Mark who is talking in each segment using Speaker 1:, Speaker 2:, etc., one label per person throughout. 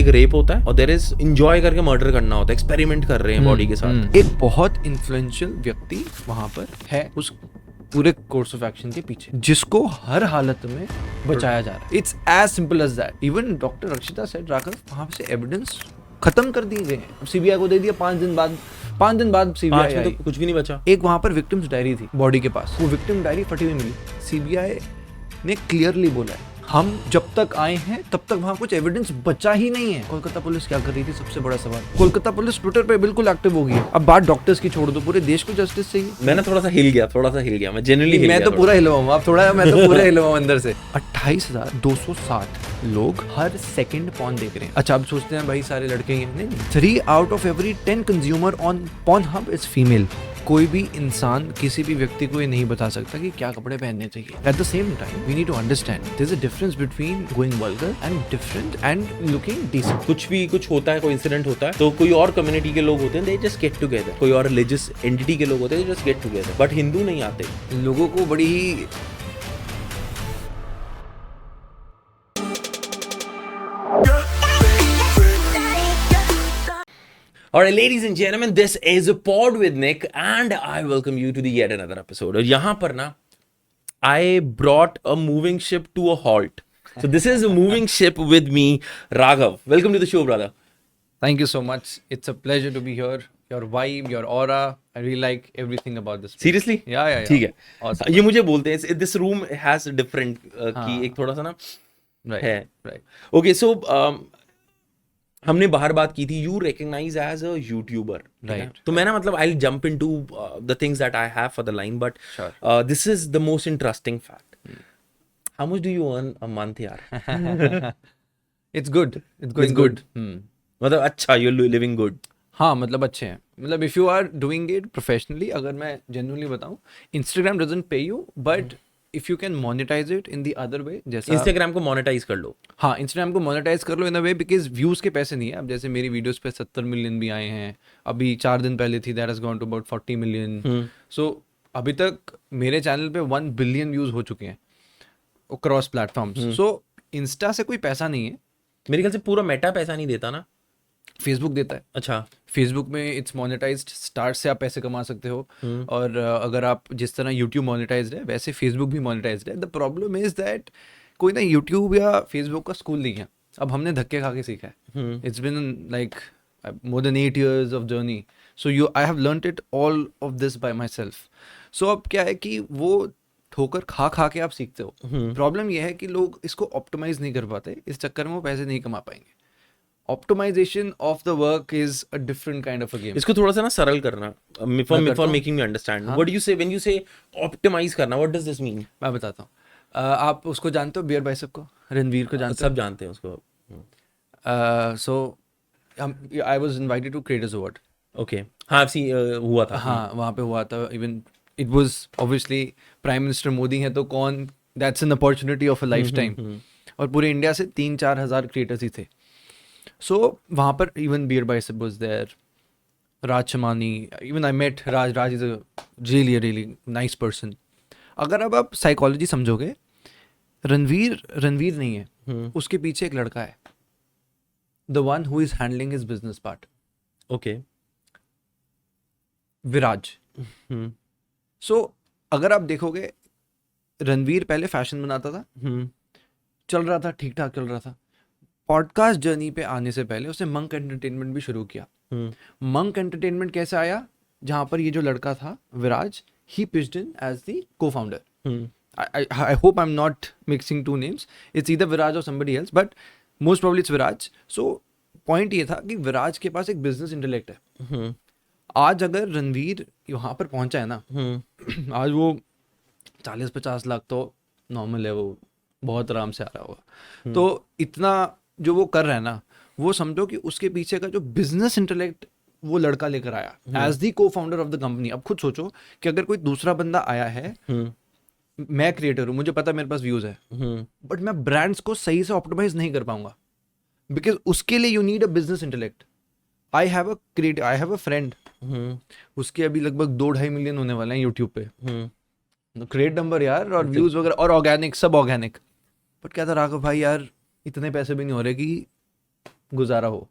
Speaker 1: एक रेप होता है और देयर इज एंजॉय करके मर्डर करना होता है, एक्सपेरिमेंट कर रहे हैं बॉडी के साथ।
Speaker 2: एक बहुत इन्फ्लुएंशियल व्यक्ति वहां पर है उस पूरे कोर्स ऑफ एक्शन के पीछे, जिसको हर हालत में बचाया जा रहा है। It's as simple as that. Even doctor Rakshita Seth Raghav वहां से एविडेंस खत्म कर दिए गए हैं, सीबीआई को दे दिया 5 दिन बाद। 5 दिन बाद सीबीआई
Speaker 1: में तो कुछ भी नहीं बचा।
Speaker 2: एक वहां पर विक्टिम्स डायरी थी बॉडी के पास, वो विक्टिम डायरी फटी हुई मिली। सीबीआई ने क्लियरली बोला है हम जब तक आए हैं तब तक वहां कुछ एविडेंस बचा ही नहीं है। कोलकाता पुलिस क्या कर रही थी, सबसे बड़ा सवाल। कोलकाता पुलिस ट्विटर पे बिल्कुल एक्टिव हो गई है। अब बात डॉक्टर्स की छोड़ दो, पूरे देश को जस्टिस चाहिए।
Speaker 1: मैं थोड़ा सा हिल गया, मैं जेन्युइनली
Speaker 2: मैं तो पूरा हिलवा हूँ, आप थोड़ा, मैं तो पूरा हिलवा हूँ अंदर से। 28,260 लोग हर सेकंड पॉर्न देख रहे हैं। अच्छा, अब सोचते हैं भाई सारे लड़के ही हैं। नहीं, 3 out of every 10 consumer on Pornhub is female. कोई भी इंसान किसी भी व्यक्ति को ये नहीं बता सकता कि क्या कपड़े पहनने चाहिए। At the same time we need to understand there is a difference between going vulgar and different and looking decent.
Speaker 1: कुछ होता है, कोई इंसिडेंट होता है तो कोई और कम्युनिटी के लोग होते हैं, दे जस्ट गेट टुगेदर। कोई और रिलीजियस एंटिटी के लोग होते हैं, they just get together. But Hindu नहीं आते।
Speaker 2: लोगों को बड़ी ही
Speaker 1: Alright, ladies and gentlemen, this is Pod with Nick and I welcome you to the yet another episode. और यहाँ पर ना, I brought a moving ship to a halt. So this is a moving ship with me, Raghav. Welcome to the show, brother.
Speaker 2: Thank you so much. It's a pleasure to be here. Your vibe, your aura, I really like everything about this place.
Speaker 1: Seriously?
Speaker 2: Yeah.
Speaker 1: ठीक है.
Speaker 2: Awesome.
Speaker 1: ये मुझे बोलते हैं, this room has a different की एक थोड़ा सा ना है.
Speaker 2: Right.
Speaker 1: Okay, so हमने बाहर बात की थी, you recognise as a YouTuber,
Speaker 2: right?
Speaker 1: तो मैं ना मतलब I jump into the things that I have for the line, but this is the most interesting fact. How much do you earn a month यार?
Speaker 2: It's good, it's going good.
Speaker 1: मतलब अच्छा, you are living good.
Speaker 2: हाँ, मतलब अच्छे हैं. मतलब if you are doing it professionally, अगर मैं जेन्युइनली बताऊं, Instagram doesn't pay you, but if you can monetise it in the other way, जैसे
Speaker 1: इंस्टाग्राम को मोनेटाइज कर लो.
Speaker 2: हाँ, इंस्टाग्राम को मोनेटाइज कर लो इन अ वे, बिकॉज व्यूज के पैसे नहीं है. अब जैसे मेरी वीडियोस पे 70 मिलियन भी आए हैं, अभी 4 दिन पहले थी, that has gone to about 40 million. So अभी तक मेरे चैनल पे 1 बिलियन व्यूज हो चुके हैं क्रॉस प्लेटफॉर्म्स. सो इंस्टा से कोई पैसा नहीं है.
Speaker 1: मेरे ख्याल से पूरा मेटा पैसा नहीं देता ना,
Speaker 2: फेसबुक देता है.
Speaker 1: अच्छा,
Speaker 2: फेसबुक में इट्स मोनेटाइज्ड, स्टार्ट से आप पैसे कमा सकते हो. और अगर आप जिस तरह यूट्यूब मोनेटाइज्ड है, वैसे फेसबुक भी मोनेटाइज्ड है. द प्रॉब्लम इज दैट कोई ना यूट्यूब या फेसबुक का स्कूल नहीं है. अब हमने धक्के खा के सीखा है. It's been like more than 8 years of journey. So I have learned it all of this by myself. So अब क्या है कि वो ठोकर खा खा के आप सीखते हो. प्रॉब्लम यह है कि लोग इसको ऑप्टिमाइज नहीं कर पाते, इस चक्कर में वो पैसे नहीं कमा पाएंगे. Optimization of the work is a different kind of a game.
Speaker 1: इसको थोड़ा सा ना सरल करना, for making me understand. What do you say when you say optimize करना? What does this mean?
Speaker 2: मैं बताता हूँ. आप उसको जानते हो, बियर बाइसेप को, रणवीर को जानते हो?
Speaker 1: सब जानते हैं उसको.
Speaker 2: So I was invited to Creators Award.
Speaker 1: Okay. हाँ, हुआ था.
Speaker 2: हाँ, वहाँ पे हुआ था. Even it was obviously prime minister Modi है, तो कौन, that's an opportunity of a lifetime. और पूरे इंडिया से 3-4 हज़ार क्रिएटर्स ही थे. So वहाँ पर even Beer Bicep was there, Raj Chamani, even I met Raj. Raj is a really nice person. अगर अब आप साइकोलॉजी समझोगे, रणवीर नहीं है, उसके पीछे एक लड़का है, the one who is handling his business part.
Speaker 1: Okay.
Speaker 2: Viraj. So अगर आप देखोगे, रणवीर पहले फैशन बनाता था, चल रहा था, ठीक ठाक चल रहा था. पॉडकास्ट जर्नी पे आने से पहले उसने मंक एंटरटेनमेंट भी शुरू किया. मंक एंटरटेनमेंट कैसे आया? जहां पर ये जो लड़का था Viraj, he pitched in as the co-founder. I hope I'm not mixing two names. It's either Viraj or somebody else, but most probably it's Viraj. So point ये था कि विराज के पास एक बिजनेस इंटेलेक्ट है. आज अगर रणवीर वहां पर पहुंचा है ना, आज वो 40-50 लाख तो नॉर्मल है, वो बहुत आराम से आ रहा होगा. तो इतना जो वो कर रहा है ना, वो समझो कि उसके पीछे का जो बिजनेस इंटेलेक्ट वो लड़का लेकर आया एज दी को फाउंडर ऑफ द कंपनी. अब खुद सोचो कि अगर कोई दूसरा बंदा आया है, मैं क्रिएटर हूँ, मुझे पता है मेरे पास व्यूज है, बट मैं ब्रांड्स को सही से ऑप्टिमाइज नहीं कर पाऊंगा, बिकॉज उसके लिए you need a business intellect. I have a friend, उसके अभी लगभग 2-2.5 मिलियन होने वाले हैं यूट्यूब पे. ग्रेट नंबर यार, और व्यूज वगैरह, और ऑर्गेनिक, सब ऑर्गेनिक. बट क्या था राघव भाई, यार इतने पैसे भी नहीं हो रहे कि गुजारा हो,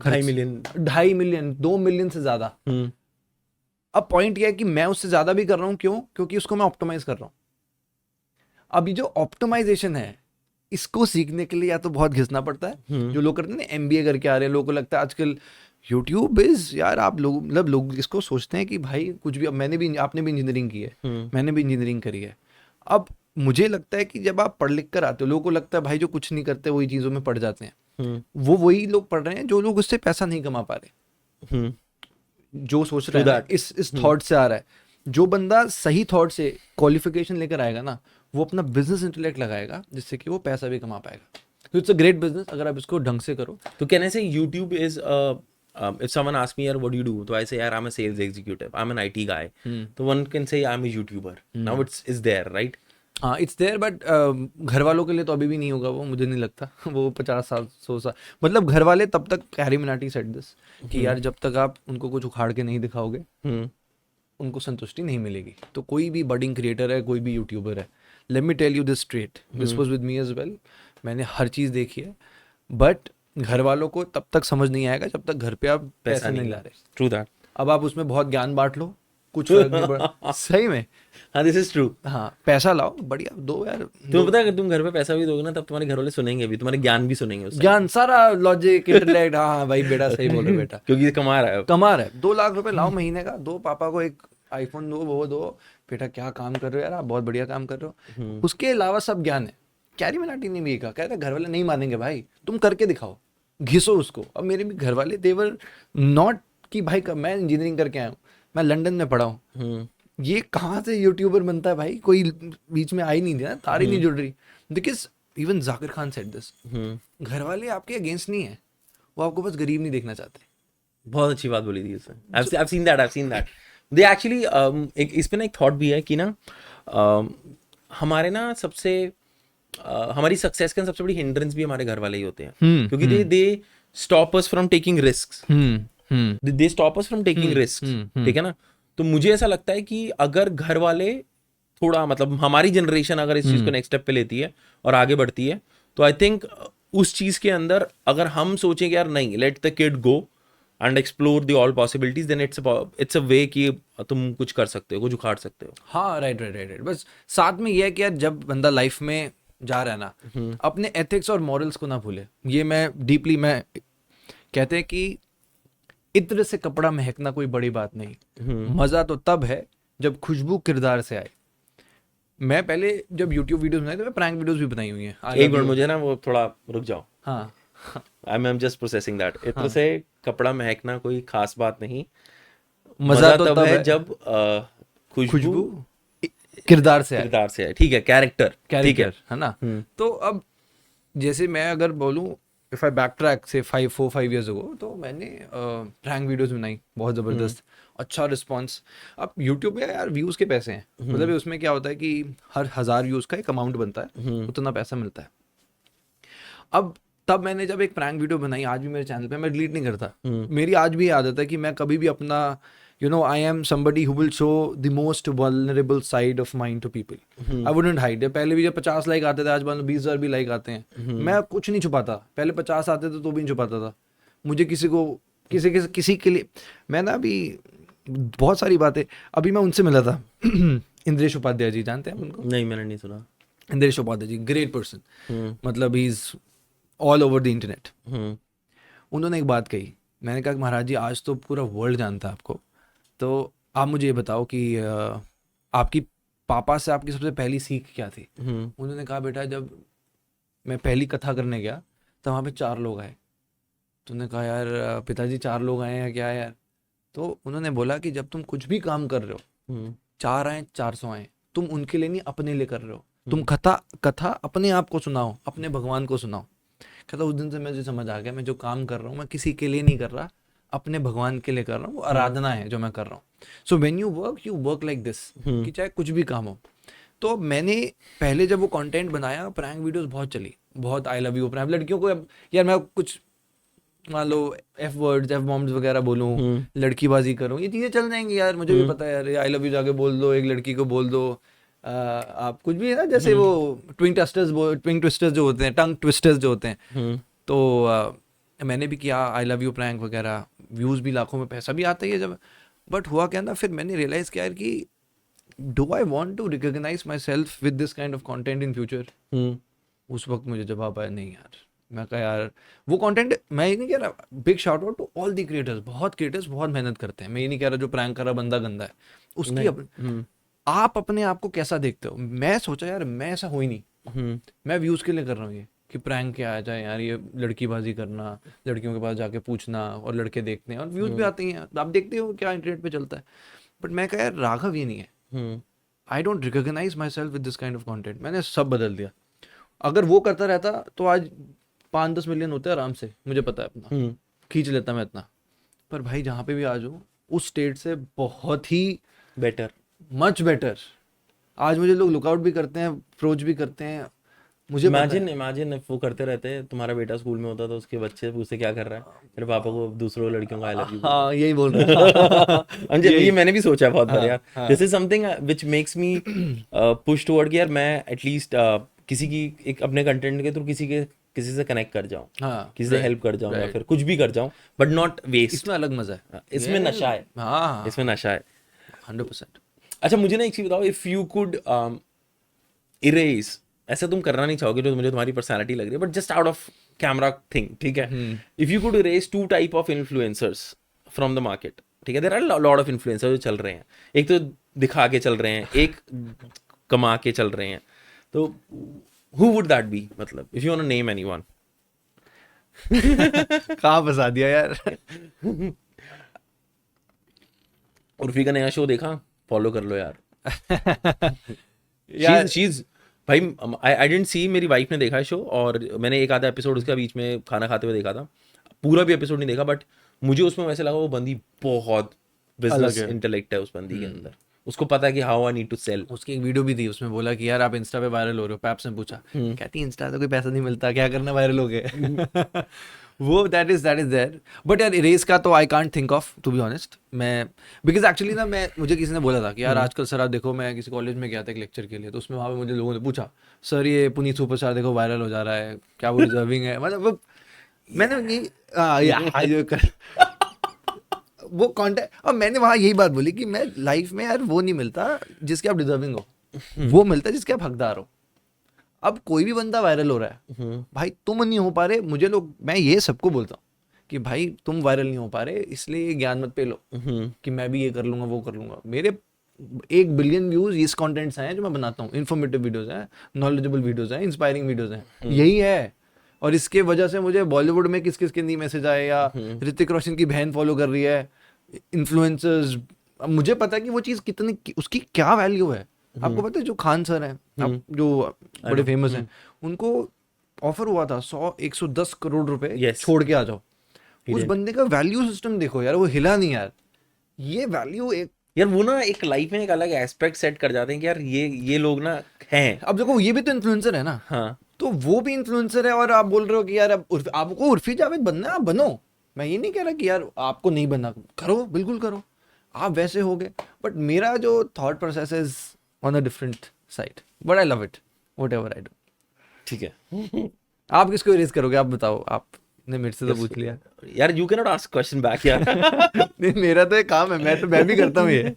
Speaker 1: 2.5 मिलियन।
Speaker 2: 2.5 मिलियन, 2 मिलियन से ज्यादा। अब पॉइंट ये है कि मैं उससे ज्यादा भी कर रहा हूँ, क्यों? क्योंकि उसको मैं ऑप्टिमाइज कर रहा हूँ। अब ये जो ऑप्टिमाइजेशन है, इसको सीखने के लिए या तो बहुत घिसना पड़ता है, जो लोग करते हैं ना एमबीए करके आ रहे हैं, लोगों को लगता है आजकल यूट्यूब इज, यार आप लोग मतलब लोग इसको सोचते हैं कि भाई कुछ भी, अब आपने भी इंजीनियरिंग की है, मैंने भी इंजीनियरिंग करी है। अब मुझे लगता है कि जब आप पढ़ लिख कर आते हो, लोगों को लगता है भाई जो कुछ नहीं करते वही चीजों में पढ़ जाते हैं। वो वही लोग पढ़ रहे हैं जो लोग उससे पैसा नहीं कमा पा रहे, जो सोच रहे हैं इस थॉट से आ रहा है। जो बंदा सही थॉट से क्वालिफिकेशन लेकर आएगा ना, वो अपना बिजनेस इंटेलेक्ट लगाएगा जिससे कि वो पैसा भी कमा पाएगा। तो इट्स अ ग्रेट बिजनेस अगर आप इसको ढंग से करो।
Speaker 1: तो कहने से YouTube is if someone asks me यार what do you do, तो I say यार I'm a sales executive, I'm an IT guy, तो one can say I'm a YouTuber. Now it's there, right?
Speaker 2: हाँ, इट्स देयर, बट घर वालों के लिए तो अभी भी नहीं होगा वो, मुझे नहीं लगता। वो 50 साल 100 साल, मतलब घर वाले तब तक, कैरी मिनाटी सेड दिस, कि यार जब तक आप उनको कुछ उखाड़ के नहीं दिखाओगे उनको संतुष्टि नहीं मिलेगी। तो कोई भी बडिंग क्रिएटर है, कोई भी यूट्यूबर है, let me tell you this straight, this was with me as well. मैंने हर चीज़ देखी है, बट घर वालों को तब तक समझ नहीं आएगा जब तक घर पे आप पैसा नहीं ला रहे।
Speaker 1: True that.
Speaker 2: अब आप उसमें बहुत ज्ञान बांट लो, कुछ फर्क नहीं पड़ा। सही में,
Speaker 1: हाँ, this is true.
Speaker 2: हाँ, पैसा लाओ, बढ़िया दो यार।
Speaker 1: तुम्हें पता है अगर तुम घर पे पैसा भी दोगे ना, तब तुम्हारे घर वाले सुनेंगे भी, तुम्हारे ज्ञान भी सुनेंगे उससे।
Speaker 2: ज्ञान सारा, लॉजिक, इंटेलेक्ट, हाँ भाई बेटा सही बोले बेटा,
Speaker 1: क्योंकि ये कमा रहा है।
Speaker 2: कमा रहा है। 2 लाख रुपए लाओ महीने का, दो पापा को एक आईफोन दो, वो दो, बेटा क्या काम कर रहे हो यार आप, बहुत बढ़िया काम कर रहे हो। उसके अलावा सब ज्ञान है। कैरी मिनाटी ने भी कहा, कहता घर वाले नहीं मानेंगे भाई, तुम करके दिखाओ, घिसो उसको। अब मेरे भी घर वाले देवर नॉट कि भाई मैं इंजीनियरिंग करके आया हूँ, मैं लंदन में पढ़ा हूँ, ये कहाँ से यूट्यूबर बनता है भाई, कोई बीच में आई नहीं दिया, तारी नहीं जुड़ रही। Because even Zakir Khan said this, घर वाले आपके अगेंस्ट नहीं है, वो आपको बस गरीब नहीं देखना चाहते।
Speaker 1: बहुत अच्छी बात बोली थी उसने। I've seen that. They actually एक इस पे ना एक थॉट भी है कि ना हमारे ना सबसे हमारी सक्सेस का सबसे बड़ी हिंड्रेंस भी हमारे घर वाले ही होते हैं, क्योंकि they stop us from taking risks, they stop us from taking risks, ठीक है ना। तो मुझे ऐसा लगता है कि अगर घर वाले थोड़ा, मतलब हमारी जनरेशन अगर इस चीज को नेक्स्ट स्टेप पे लेती है और आगे बढ़ती है, तो आई थिंक उस चीज के अंदर अगर हम सोचें कि यार नहीं, let the kid go and explore the all possibilities, then it's a way कि तुम कुछ कर सकते हो, कुछ उखाड़ सकते हो।
Speaker 2: हाँ, राइट। बस साथ में ये है कि यार जब बंदा लाइफ में जा रहा है ना, अपने एथिक्स और मॉरल्स को ना भूले। ये मैं डीपली, मैं कहते हैं कि इत्र से कपड़ा महकना कोई बड़ी बात नहीं, मजा तो तब है जब खुशबू किरदार से आए। मैं पहले जब YouTube वीडियोस बनाई तो मैं प्रैंक वीडियोस भी बनाई हुई हैं।
Speaker 1: एक मिनट, मुझे ना वो थोड़ा रुक जाओ।
Speaker 2: हाँ,
Speaker 1: I am just processing that. इत्र से कपड़ा महकना कोई खास बात नहीं,
Speaker 2: मजा तो तब है
Speaker 1: जब खुशबू
Speaker 2: किरदार से
Speaker 1: आए। ठीक है, कैरेक्टर
Speaker 2: है ना। तो अब जैसे मैं अगर बोलूं, इफ आई बैक ट्रैक से 4-5 years ago, तो मैंने प्रैंक वीडियोस बनाई, बहुत जबरदस्त, अच्छा रिस्पॉन्स। अब यूट्यूब में यार व्यूज के पैसे हैं, मतलब उसमें क्या होता है कि हर 1000 व्यूज का एक अमाउंट बनता है, उतना पैसा मिलता है। अब तब मैंने जब एक प्रैंक वीडियो बनाई, आज भी मेरे चैनल पे, मैं डिलीट नहीं करता, मेरी आज भी आदत है कि मैं कभी भी अपना, you know, I am somebody who will show the most vulnerable side of mine to people. I wouldn't hide. पहले भी जब 50 लाइक आते थे, आज 20,000 भी लाइक आते हैं, मैं कुछ नहीं छुपाता। पहले 50 आते थे तो भी नहीं छुपाता था। मुझे किसी के लिए, मैं ना अभी बहुत सारी बातें, अभी मैं उनसे मिला था इंद्रेश उपाध्याय जी, जानते हैं उनको?
Speaker 1: नहीं, मैंने नहीं सुना।
Speaker 2: इंद्रेश उपाध्याय जी ग्रेट पर्सन, मतलब he is all over the internet. उन्होंने एक बात कही, मैंने कहा महाराज जी आज तो पूरा वर्ल्ड जानता है आपको, तो आप मुझे ये बताओ कि आपकी पापा से आपकी सबसे पहली सीख क्या थी? उन्होंने कहा बेटा जब मैं पहली कथा करने गया तो वहाँ पे 4 लोग आए। तो उन्होंने कहा यार पिताजी 4 लोग आए हैं क्या यार? तो उन्होंने बोला कि जब तुम कुछ भी काम कर रहे हो, 4 आए 400 आए, तुम उनके लिए नहीं अपने लिए कर रहे हो। तुम कथा अपने आप को सुनाओ, अपने भगवान को सुनाओ। कहता उस दिन से मुझे समझ आ गया, मैं जो काम कर रहा हूँ मैं किसी के लिए नहीं कर रहा, अपने भगवान के लिए कर रहा हूँ, वो आराधना है जो मैं कर रहा हूँ। So when you work like this, कि चाहे कुछ भी काम हो। तो मैंने पहले जब वो कंटेंट बनाया, प्रैंक वीडियोस बहुत चली, बहुत आई लव यू प्रैंक, लड़कियों को यार मैं कुछ मान लो एफ वर्ड्स, एफ बॉम्ब्स वगैरह बोलूँ, लड़कीबाजी करूँ, ये चीज़ें चल जाएंगी यार, मुझे भी पता है यार। आई लव यू जाके बोल दो, एक लड़की को बोल दो, आप कुछ भी है ना, जैसे वो ट्विंग ट्विस्टर्स जो होते हैं, टंग ट्विस्टर्स जो होते हैं, तो मैंने भी किया आई लव यू प्रैंक वगैरह, व्यूज़ भी लाखों में, पैसा भी आता ही है जब, बट हुआ क्या ना, फिर मैंने रियलाइज़ किया यार कि do I want to recognise myself with this kind of content in future. उस वक्त मुझे जवाब आया नहीं यार, मैं कहा यार वो कंटेंट, मैं ये नहीं कह रहा, big shout out to all the creators, बहुत क्रिएटर्स बहुत मेहनत करते हैं, मैं ये नहीं कह रहा जो प्रैंक कर रहा बंदा गंदा है, उसकी आप अपने आप को कैसा देखते हो। मैं सोचा यार मैं ऐसा हो ही नहीं, मैं व्यूज़ के लिए कर रहा हूँ ये, कि प्रैंक क्या आ जाए यार, ये लड़कीबाजी करना, लड़कियों के पास जाके पूछना और लड़के देखते हैं और व्यूज़ भी आते ही हैं, आप देखते हो क्या इंटरनेट पे चलता है। बट मैं कहा यार राघव ये नहीं है, I don't recognise myself with this kind of content. मैंने सब बदल दिया। अगर वो करता रहता तो आज 5-10 मिलियन होते आराम से, मुझे पता है अपना, खींच लेता मैं इतना। पर भाई जहाँ पे भी आ जाऊँ उस स्टेट से बहुत ही
Speaker 1: बेटर,
Speaker 2: मच बेटर। आज मुझे लोग लुकआउट भी करते हैं, अप्रोच भी करते हैं, मुझे
Speaker 1: इमेजिन वो करते रहते हैं, तुम्हारा बेटा स्कूल में होता तो उसके बच्चे पूछते क्या कर रहा है, तेरे पापा को दूसरों लड़कियों का आई लव यू।
Speaker 2: हाँ यही बोल रहा है।
Speaker 1: ये मैंने भी सोचा बहुत बार यार,
Speaker 2: हाँ।
Speaker 1: This is something which makes me push toward कि यार मैं एटलीस्ट किसी की एक अपने कंटेंट के थ्रू किसी से कनेक्ट कर जाऊं,
Speaker 2: हाँ,
Speaker 1: किसी से हेल्प कर जाऊं, या फिर कुछ भी कर जाऊं, बट नॉट वेस्ट।
Speaker 2: इसमें अलग मजा है,
Speaker 1: इसमें नशा है,
Speaker 2: हाँ
Speaker 1: इसमें नशा है
Speaker 2: 100%।
Speaker 1: अच्छा मुझे ना एक चीज बताओ, इफ यू कुड इरेज, ऐसा तुम करना नहीं चाहोगे जो मुझे तुम्हारी पर्सनालिटी लग रही है, but just out of camera thing, ठीक है, if you could erase 2 type of influencers from the market, ठीक है, there are lot of influencers जो चल रहे हैं, एक तो दिखा के चल रहे हैं, एक कमा के चल रहे हैं, तो हु वुड दैट बी, मतलब if you want to name anyone.
Speaker 2: कहाँ फंसा दिया यार।
Speaker 1: उर्फी का नया शो देखा, फॉलो कर लो यार।
Speaker 2: यार
Speaker 1: शीज भाई, आई डिडंट सी, मेरी वाइफ ने देखा है शो, और मैंने एक आधा एपिसोड उसका बीच में खाना खाते हुए देखा था, पूरा भी एपिसोड नहीं देखा, बट मुझे उसमें वैसे लगा वो बंदी बहुत बिजनेस इंटेलेक्ट है उस बंदी के अंदर, उसको पता है कि how I need to sell.
Speaker 2: उसकी एक वीडियो भी थी, उसमें बोला कि यार आप इंस्टा पे वायरल हो रहे हो, पैप्स ने पूछा, कहती इंस्टा तो कोई पैसा नहीं मिलता, क्या करना वायरल हो गए। वो दैट इज देयर। बट यार इरेज का तो I can't think of, to be honest, मैं बिकॉज एक्चुअली ना मुझे किसी ने बोला था कि यार आजकल सर आप देखो, मैं किसी कॉलेज में गया था एक लेक्चर के लिए, तो उसमें वहाँ पे मुझे लोगों ने पूछा सर ये पुनीत सुपरस्टार देखो वायरल हो जा रहा है, क्या वो डिजर्विंग है, मतलब मैंने वो कॉन्टेक्ट, और मैंने वहाँ यही बात बोली कि मैं लाइफ में यार वो नहीं मिलता जिसके आप डिजर्विंग हो, वो मिलता है जिसके आप हकदार हो। अब कोई भी बंदा वायरल हो रहा है, भाई तुम नहीं हो पा रहे, मुझे लोग, मैं ये सबको बोलता हूँ कि भाई तुम वायरल नहीं हो पा रहे, इसलिए ज्ञान मत पे लो कि मैं भी ये कर लूंगा वो कर लूंगा। मेरे 1 बिलियन व्यूज इस कंटेंट से हैं जो मैं बनाता हूँ, इन्फॉर्मेटिव वीडियोस हैं, नॉलेजेबल वीडियोस हैं, इंस्पायरिंग वीडियोस हैं, यही है। और इसके वजह से मुझे बॉलीवुड में किस किस के नहीं मैसेज आए, या ऋतिक रोशन की बहन फॉलो कर रही है, इन्फ्लुएंसर्स, मुझे पता है कि वो चीज़ कितनी, उसकी क्या वैल्यू है। आपको पता है जो खान सर हैं, आप जो बड़े फेमस हैं, उनको ऑफर हुआ था 100-110 करोड़ रुपए, छोड़ के आ जाओ। उस बंदे का वैल्यू सिस्टम देखो यार, वो हिला नहीं यार। ये वैल्यू एक
Speaker 1: यार वो ना एक लाइफ में एक अलग एस्पेक्ट सेट कर जाते हैं कि यार ये लोग ना हैं।
Speaker 2: अब देखो ये भी तो इन्फ्लुएंसर है ना,
Speaker 1: हाँ,
Speaker 2: तो वो भी इन्फ्लुएंसर है, और आप बोल रहे हो कि यार अब आपको उर्फी जावेद बनना है, आप बनो। मैं ये नहीं कह रहा कि यार आपको नहीं बनना, करो बिल्कुल करो, आप वैसे हो गए। बट मेरा जो thought process is on a different side, but I love it whatever I do.
Speaker 1: ठीक है।
Speaker 2: आप किसको इरेज करोगे, आप बताओ, आपने मेरे से तो पूछ लिया
Speaker 1: यार, you can not ask question back यार।
Speaker 2: नहीं मेरा तो एक काम है, मैं भी करता हूँ ये।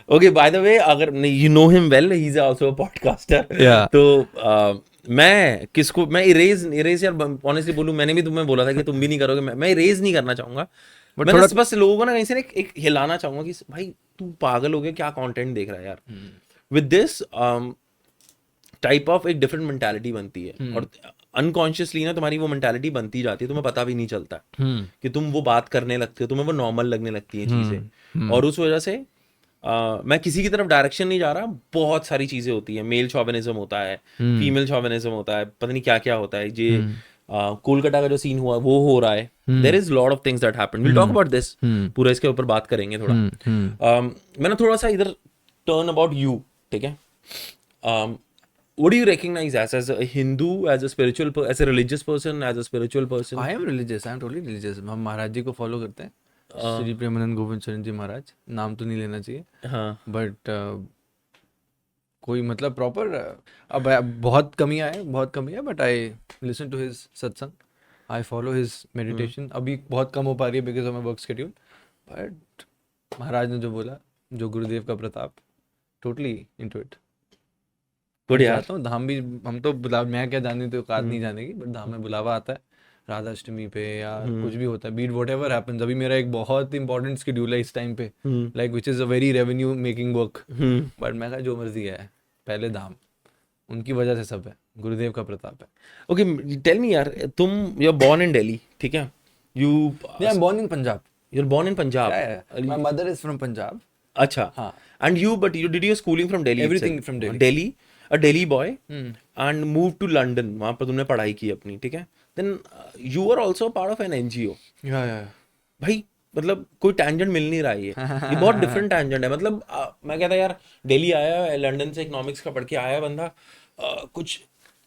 Speaker 1: ओके, बाय द वे, अगर you know him well, he is also a podcaster, तो मैं किसको मैं इरेज यार ऑनेस्टली बोलूं, मैंने भी तुम्हें बोला था कि तुम भी नहीं करोगे, मैं इरेज नहीं करना चाहूंगा, मैं बस लोगों को ना कहीं से एक हिलाना चाहूंगा कि भाई तू पागल हो गया, क्या कंटेंट देख रहा है यार। विद दिस टाइप ऑफ एक डिफरेंट मेंटालिटी बनती है, और अनकॉन्शियसली ना तुम्हारी वो मेंटालिटी बनती जाती है, तुम्हें पता भी नहीं चलता कि तुम वो बात करने लगते हो, तुम्हें वो नॉर्मल लगने लगती है चीजें। और उस वजह से मैं किसी की तरफ डायरेक्शन नहीं जा रहा, बहुत सारी चीजें होती है, मेल शॉविनिज्म होता है, फीमेल शॉविनिज्म होता है, पता नहीं क्या क्या होता है, ये कोलकाता का जो सीन हुआ वो हो रहा है, there is lot of things that happen, will talk about this, पूरा इसके ऊपर बात करेंगे थोड़ा। मैंने थोड़ा सा इधर टर्न अबाउट यू, ठीक है, what do you recognize as a Hindu, as a spiritual, as a religious person, as a spiritual person?
Speaker 2: I am religious, I am totally religious। हम महाराज जी को फॉलो करते हैं, श्री प्रेमानंद गोविंद चरण जी महाराज, नाम तो नहीं लेना चाहिए,
Speaker 1: हाँ,
Speaker 2: बट कोई मतलब प्रॉपर, अब बहुत कमी है, but I listen to his satsang, I follow his meditation. अभी बहुत कम हो पा रही है because of my work schedule, but महाराज ने जो बोला, जो गुरुदेव का प्रताप, टोटली इनटू इट.
Speaker 1: गुड यार.
Speaker 2: जाता हूँ धाम भी. हम तो बुला, मैं क्या जाने तो औकात नहीं जाने की, बट धाम में बुलावा आता है राधाष्टमी पे या कुछ भी होता है, बीट वॉट एवर हैपन्स. अभी मेरा एक बहुत इंपॉर्टेंट शेड्यूल है इस टाइम पे, like which is a very revenue making work, but मैं कहा जो मर्जी है, पहले धाम. उनकी वजह से सब है, गुरुदेव का प्रताप है.
Speaker 1: ओके, टेल मी यार, तुम you are born in Delhi, ठीक है? You
Speaker 2: I am born in Punjab.
Speaker 1: You are born in Punjab.
Speaker 2: My mother is from Punjab.
Speaker 1: अच्छा.
Speaker 2: हाँ.
Speaker 1: And you, but you did your schooling from Delhi
Speaker 2: Everything
Speaker 1: itself.
Speaker 2: from Delhi.
Speaker 1: Delhi, a Delhi boy, and moved to London. वहाँ पर तुमने पढ़ाई की अपनी, ठीक है? Then you were also a part of an NGO.
Speaker 2: या
Speaker 1: भाई मतलब कोई tangent मिल नहीं रहा है ये बहुत different tangent है. मतलब मैं कहता यार, दिल्ली आया है, लंदन से इकोनॉमिक्स का पढ़ के आया है बंदा, कुछ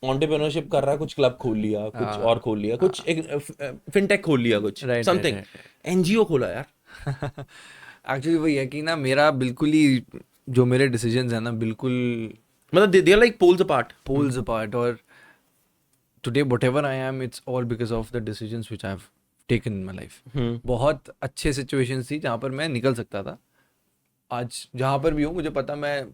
Speaker 1: एंटरप्रेन्योरशिप कर रहा है, कुछ क्लब खोल लिया, कुछ और खोल लिया, कुछ एक फिनटेक खोल लिया, कुछ समथिंग. NGO खोला यार.
Speaker 2: एक्चुअली वही है कि ना, मेरा बिल्कुल ही जो मेरे डिसीजंस हैं ना, बिल्कुल
Speaker 1: मतलब they are like
Speaker 2: poles apart. और today whatever I am, it's all because of the decisions which I've taken in my life. बहुत अच्छे सिचुएशंस थी जहाँ पर मैं निकल सकता था. आज जहाँ पर भी हूँ मुझे पता, मैं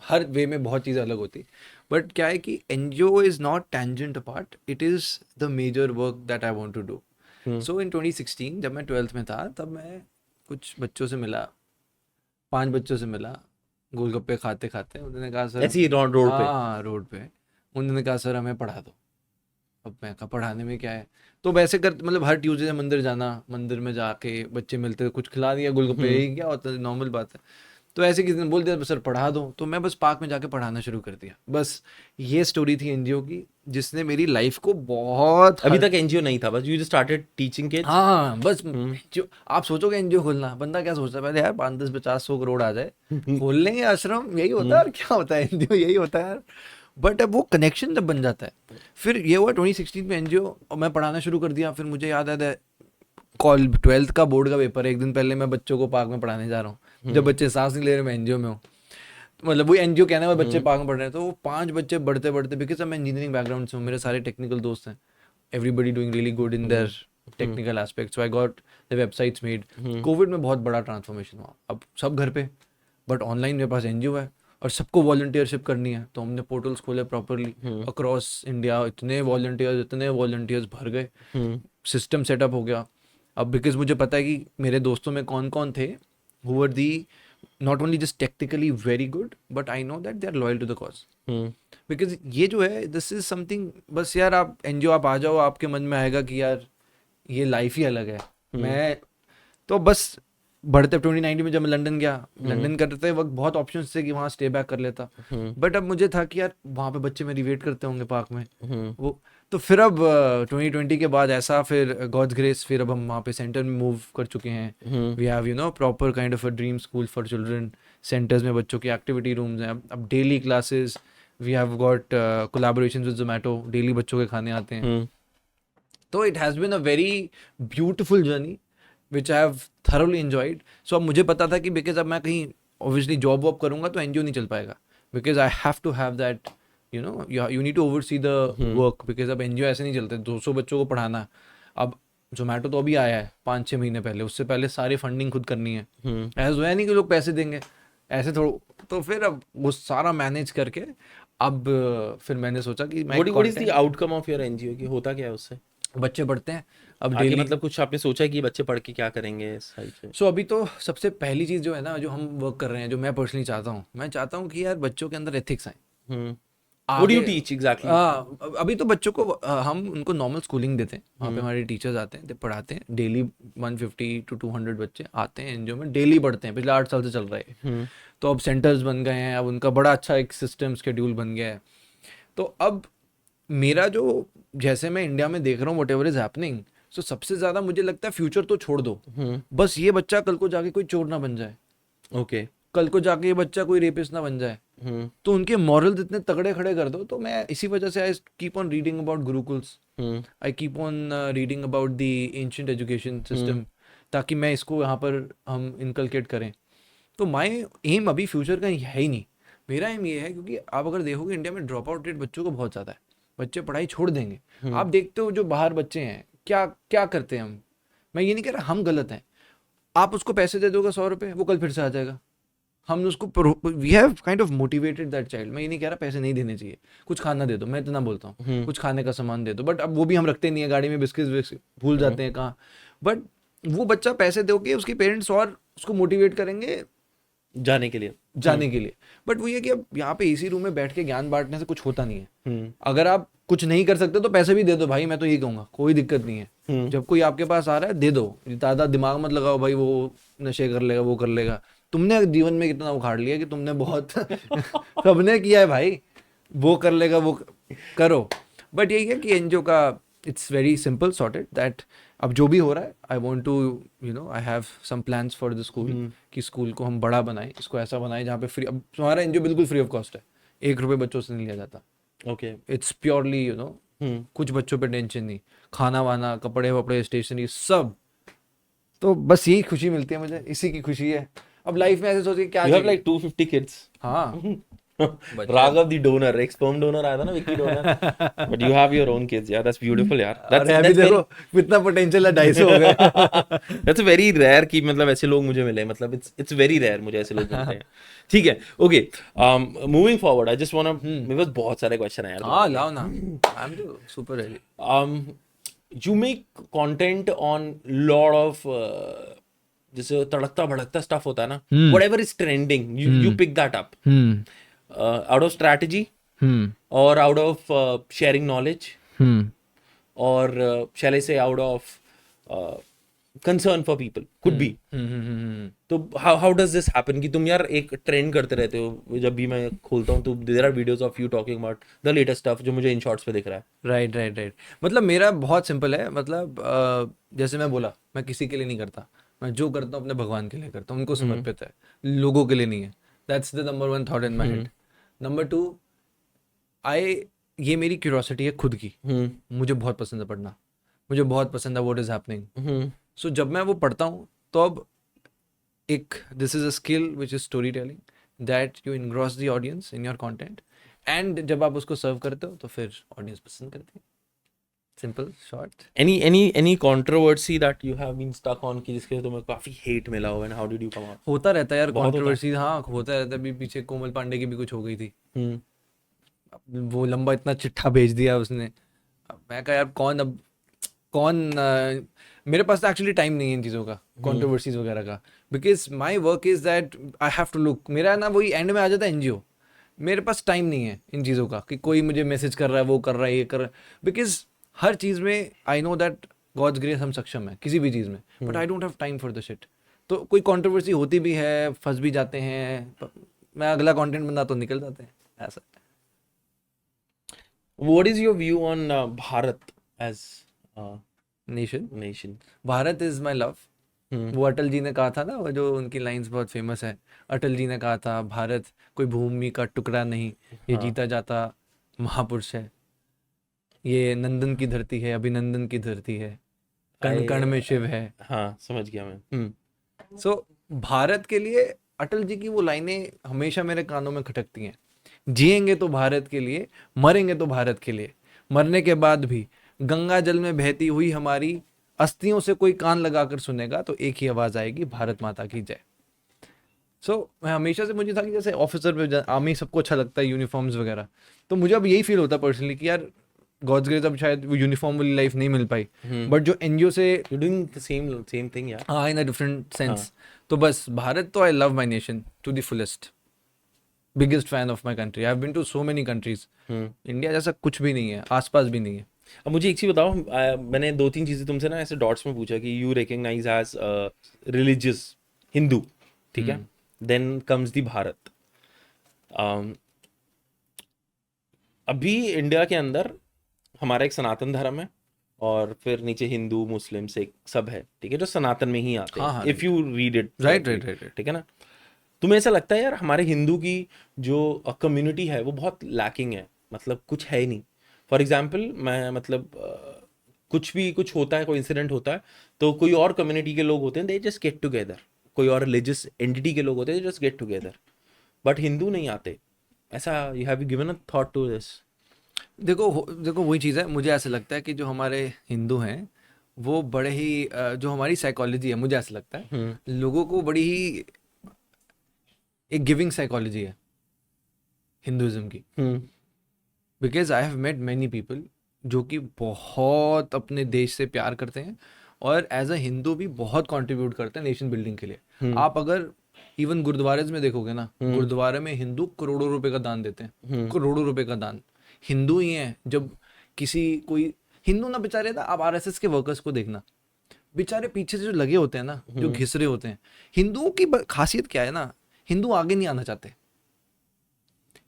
Speaker 2: हर वे में बहुत चीज़ें अलग होती, बट क्या है कि NGO is not tangent apart, it is the major work that I want to do. So in 2016 जब मैं 12th में था, तब मैं कुछ बच्चों से मिला, 5 बच्चों से मिला, गोलगप्पे खाते खाते. उन्होंने कहा सर,
Speaker 1: ऐसी रोड पे.
Speaker 2: हाँ, रोड पे. उन्होंने कहा सर हमें पढ़ा दो. अब मैं कहा पढ़ाने में क्या है. तो वैसे कर, मतलब हर ट्यूसडे मंदिर जाना, मंदिर में जाके बच्चे मिलते, कुछ खिला दिया गोलगप्पे, यही क्या होता है, नॉर्मल बात है. तो ऐसे किसी ने बोल दिया सर पढ़ा दो, तो मैं बस पार्क में जाके पढ़ाना शुरू कर दिया. बस ये स्टोरी थी NGO की, जिसने मेरी लाइफ को बहुत.
Speaker 1: अभी तक NGO नहीं था, बस you just started teaching kids.
Speaker 2: हाँ बस. जो आप सोचोगे NGO खोलना, बंदा क्या सोचता है पहले, यार 5, 10, 50, 100 करोड़ आ जाए, खोल लेंगे आश्रम, यही होता है. और क्या होता है NGO, यही होता है यार. बट अब वो कनेक्शन जब बन जाता है, फिर ये हुआ 2016 में NGO, और मैं पढ़ाना शुरू कर दिया. फिर मुझे याद है कॉल 12th का बोर्ड का पेपर, एक दिन पहले मैं बच्चों को पार्क में पढ़ाने जा रहा हूँ. जब बच्चे सांस नहीं ले रहे, मैं NGO में हूँ. मतलब वो NGO कहना है बच्चे पार्क में पढ़ रहे हैं, तो वो 5 बच्चे बढ़ते बढ़ते, बिकॉज मैं इंजीनियरिंग बैकग्राउंड से हूँ, मेरे सारे टेक्निकल दोस्त हैं, everybody doing really good in their technical aspect. So I got the websites made. Covid में बहुत बड़ा ट्रांसफॉर्मेशन हुआ. अब सब घर पे, बट ऑनलाइन मेरे पास NGO है और सबको वॉलंटियरशिप करनी है, तो हमने पोर्टल्स खोले प्रॉपरली अक्रॉस इंडिया. इतने वॉलंटियर्स भर गए, सिस्टम सेटअप हो गया. अब बिकॉज मुझे पता है कि मेरे दोस्तों में कौन कौन थे who were the not only just technically very good, but I know that they are loyal to the cause. Because ये जो है, दिस इज समथिंग, बस यार आप NGO आप आ जाओ, आपके मन में आएगा कि यार ये लाइफ ही अलग है. मैं तो बस बढ़ते 2019 में जब मैं लंदन गया, लंदन करते वक्त बहुत ऑप्शंस थे कि वहाँ स्टे बैक कर लेता, बट अब मुझे था कि यार वहाँ पे बच्चे मेरी वेट करते होंगे पार्क में. वो तो फिर अब 2020 के बाद ऐसा, फिर गॉड्स ग्रेस, फिर अब हम वहाँ पे सेंटर में मूव कर चुके हैं. We have proper kind of a dream school for children. Centres में बच्चों की एक्टिविटी रूम्स हैं, अब daily classes. We have got collaborations with Zomato, daily बच्चों के खाने आते हैं. तो it has been a very beautiful journey which I have thoroughly enjoyed. So अब मुझे पता था कि बिकॉज अब मैं कहीं ऑब्वियसली जॉब वॉब करूँगा तो NGO नहीं चल पाएगा, because I have to have that, you need to oversee the work, because अब NGO ऐसे नहीं चलते. 200 बच्चों को पढ़ाना. अब जोमेटो तो अभी आया है 5-6 महीने पहले, उससे पहले सारी फंडिंग खुद करनी है. ऐसा तो है नहीं कि लोग पैसे देंगे, ऐसे थोड़ा. तो फिर अब वो सारा मैनेज करके, अब फिर मैंने सोचा कि मैं
Speaker 1: what is the outcome of your NGO की होता क्या है उससे?
Speaker 2: बच्चे पढ़ते हैं अब
Speaker 1: आगे,
Speaker 2: डेली.
Speaker 1: मतलब कुछ आपने सोचा है कि बच्चे पढ़ के क्या करेंगे इस साइड पे?
Speaker 2: सो अभी तो सबसे पहली चीज़ जो है ना, जो हम वर्क कर रहे हैं, जो मैं पर्सनली चाहता हूँ, मैं चाहता हूँ कि यार बच्चों के अंदर एथिक्स आए.
Speaker 1: What do you teach exactly?
Speaker 2: अभी तो बच्चों को हम उनको नॉर्मल स्कूलिंग देते हैं. वहाँ पे हमारे टीचर्स आते हैं, पढ़ाते हैं. डेली 150 to 200 बच्चे आते हैं NGO में, डेली पढ़ते हैं. पिछले 8 साल से चल रहा है. तो अब सेंटर्स बन गए हैं, अब उनका बड़ा अच्छा एक सिस्टम शेड्यूल बन गया है. तो अब मेरा जो, जैसे मैं इंडिया में देख रहा हूँ वट एवर इज हैपनिंग, सो सबसे ज़्यादा मुझे लगता है फ्यूचर तो छोड़ दो, बस ये बच्चा कल को जाके कोई चोर ना बन जाए.
Speaker 1: ओके.
Speaker 2: कल को जाके ये बच्चा कोई रेपिस्ट ना बन जाए. तो उनके मॉरल्स इतने तगड़े खड़े कर दो. तो मैं इसी वजह से I keep on reading about gurukuls, I keep on reading about the ancient education system, ताकि मैं इसको यहाँ पर हम इनकलकेट करें. तो माय एम अभी फ्यूचर का है ही नहीं. मेरा एम ये है, क्योंकि आप अगर देखोगे इंडिया में ड्रॉप आउट रेट बच्चों को बहुत ज़्यादा है, बच्चे पढ़ाई छोड़ देंगे. आप देखते हो जो बाहर बच्चे हैं, क्या क्या करते हैं हम? मैं ये नहीं कह रहा हम गलत हैं, आप उसको पैसे दे दोगे 100 रुपए, वो कल फिर से आ जाएगा। हमने उसको we have kind of motivated that child. मैं ये नहीं कह रहा पैसे नहीं देने चाहिए, कुछ खाना दे दो, मैं इतना बोलता हूँ, कुछ खाने का सामान दे दो, बट अब वो भी हम रखते नहीं है, गाड़ी में बिस्किट भूल जाते हैं कहाँ। बट वो बच्चा पैसे दोगे, उसके पेरेंट्स और उसको मोटिवेट करेंगे
Speaker 1: जाने के लिए।
Speaker 2: जाने के लिए। बट वो ये कि अब यहाँ पे इसी रूम में बैठ के ज्ञान बांटने से कुछ होता नहीं है। अगर आप कुछ नहीं कर सकते तो पैसे भी दे दो भाई, मैं तो ये कहूंगा, कोई दिक्कत नहीं है। जब कोई आपके पास आ रहा है दे दो, ज्यादा दिमाग मत लगाओ भाई, वो नशे कर लेगा, वो कर लेगा। तुमने जीवन में कितना उखाड़ लिया कि तुमने बहुत सबने किया है भाई, वो कर लेगा, वो करो। बट यही है कि एनजीओ का it's very simple sorted that अब जो भी हो रहा है, I want to I have some plans for the school कि स्कूल को हम बड़ा बनाएं, इसको ऐसा बनाएं जहाँ पे फ्री, अब हमारा एनजीओ बिल्कुल फ्री ऑफ कॉस्ट है, 1 रुपये बच्चों से नहीं लिया जाता।
Speaker 1: ओके।
Speaker 2: इट्स प्योरली कुछ बच्चों पे टेंशन नहीं, खाना वाना, कपड़े वपड़े, स्टेशनरी सब। तो बस यही खुशी मिलती है मुझे, इसी की खुशी है। अब लाइफ में ऐसे सोचिए क्या
Speaker 1: You have like 250 kids.
Speaker 2: हाँ
Speaker 1: Raghav the donor, एक sperm donor आया था ना, Vicky donor. But you have your own kids, yeah. That's beautiful, यार.
Speaker 2: अरे अभी देखो कितना पोटेंशियल है, 250 हो गए।
Speaker 1: That's very rare कि मतलब ऐसे लोग मुझे मिले, मतलब it's very rare मुझे ऐसे लोग मिलते हैं। ठीक है, okay. Moving forward, I just wanna मेरे पास बहुत सारे क्वेश्चन है यार।
Speaker 2: हाँ लाओ ना, I'm super ready.
Speaker 1: You make content on lot of जैसे तड़कता भड़कता स्टफ होता है ना, whatever is trending, you pick that up. Out of strategy, or out of sharing knowledge, or shall I say out of concern for people, could be. तो how does this happen कि तुम यार एक trend करते रहते हो? जब भी मैं खोलता हूँ तो there are videos of you talking about the latest stuff जो मुझे इन शॉर्ट्स पे दिख रहा है।
Speaker 2: राइट। मतलब मेरा बहुत सिंपल है, मतलब जैसे मैं बोला, मैं किसी के लिए नहीं करता, मैं जो करता हूँ अपने भगवान के लिए करता हूँ, उनको समर्पित है, लोगों के लिए नहीं है। That's the number 1 thought in my head. Number 2, ये मेरी क्यूरियोसिटी है खुद की, मुझे बहुत पसंद है पढ़ना, मुझे बहुत पसंद है व्हाट इज हैपनिंग। सो जब मैं वो पढ़ता हूँ तो अब एक this is a skill which is story telling, that you engross the audience in your content, and जब आप उसको सर्व करते हो तो फिर ऑडियंस पसंद करती है। Simple short.
Speaker 1: Any controversy that you have been stuck on कि जिसके तुम्हें काफी hate मिला हो, and how did you come out?
Speaker 2: होता रहता है यार कंट्रोवर्सी, हाँ होता रहता है। अभी पीछे कोमल पांडे की भी कुछ हो गई थी, वो लंबा इतना चिट्ठा भेज दिया उसने। अब मैं कहा यार कौन मेरे पास तो एक्चुअली टाइम नहीं है इन चीज़ों का, कंट्रोवर्सीज वगैरह का, because my work is that I have to look, मेरा ना वही एंड में आ जाता है एनजीओ। मेरे पास टाइम नहीं है इन चीज़ों का कि कोई मुझे मैसेज कर रहा है, वो कर रहा है, ये कर रहा है, बिकॉज हर चीज़ में I know that God's grace हम सक्षम है किसी भी चीज़ में, but I don't have time for the shit. तो कोई कंट्रोवर्सी होती भी है, फंस भी जाते हैं, मैं अगला कंटेंट बना तो निकल जाते हैं ऐसा।
Speaker 1: What is your view on Bharat as
Speaker 2: nation,
Speaker 1: nation?
Speaker 2: Bharat is my love. वो अटल जी ने कहा था ना, वो जो उनकी लाइंस बहुत फेमस है, अटल जी ने कहा था भारत कोई भूमि का टुकड़ा नहीं, ये जीता जाता महापुरुष है, ये नंदन की धरती है, अभिनंदन की धरती है, कण कण में शिव है।
Speaker 1: हाँ समझ गया मैं।
Speaker 2: सो भारत के लिए अटल जी की वो लाइनें हमेशा मेरे कानों में खटकती हैं। जिएंगे तो भारत के लिए, मरेंगे तो भारत के लिए, मरने के बाद भी गंगा जल में बहती हुई हमारी अस्थियों से कोई कान लगाकर सुनेगा तो एक ही आवाज आएगी, भारत माता की जय। सो मैं हमेशा से, मुझे था कि जैसे ऑफिसर में आर्मी सबको अच्छा लगता है यूनिफॉर्म्स वगैरह, तो मुझे अब यही फील होता है पर्सनली कि यार गॉड्स ग्रेस अब शायद वो यूनिफॉर्म वाली लाइफ नहीं मिल पाई, बट जो एनजीओ से
Speaker 1: You're doing the same thing, यार।
Speaker 2: हाँ, इन अ डिफरेंट सेंस। तो बस भारत तो I love my nation to the fullest, biggest fan of my country, I have been to so many countries. India जैसा कुछ भी नहीं है, आसपास भी नहीं है।
Speaker 1: अब मुझे एक चीज बताओ, मैंने 2-3 चीजें तुमसे ना ऐसे डॉट्स में पूछा कि you recognise as religious Hindu, ठीक है, देन कम्स दी भारत। अभी इंडिया के अंदर हमारा एक सनातन धर्म है और फिर नीचे हिंदू मुस्लिम सिख सब है, ठीक है, जो सनातन में ही आते हैं, if you read it
Speaker 2: right,
Speaker 1: ठीक है ना। तुम्हें ऐसा लगता है यार हमारे हिंदू की जो कम्युनिटी है वो बहुत लैकिंग है, मतलब कुछ है ही नहीं? फॉर एग्जाम्पल मैं मतलब कुछ होता है, कोई इंसिडेंट होता है तो कोई और कम्युनिटी के लोग होते हैं, दे जस्ट गेट टुगेदर, कोई और रिलीजियस एंटिटी के लोग होते हैं, they just get together, but Hindu नहीं आते। ऐसा you have given a thought to this?
Speaker 2: देखो वही चीज़ है, मुझे ऐसा लगता है कि जो हमारे हिंदू हैं वो बड़े ही जो हमारी साइकोलॉजी है, मुझे ऐसा लगता है लोगों को बड़ी ही एक गिविंग साइकोलॉजी है हिंदुइज्म की। Because I have met many people जो कि बहुत अपने देश से प्यार करते हैं और एज अ हिंदू भी बहुत कंट्रीब्यूट करते हैं नेशन बिल्डिंग के लिए। आप अगर इवन गुरुद्वारे में देखोगे ना, गुरुद्वारे में हिंदू करोड़ों रुपए का दान देते हैं, करोड़ों रुपए का दान हिंदू ही है। जब किसी कोई हिंदू ना बेचारे था, आप आरएसएस के वर्कर्स को देखना, बेचारे पीछे से जो लगे होते हैं ना, जो घिस रहे होते हैं। हिंदुओं की खासियत क्या है ना, हिंदू आगे नहीं आना चाहते,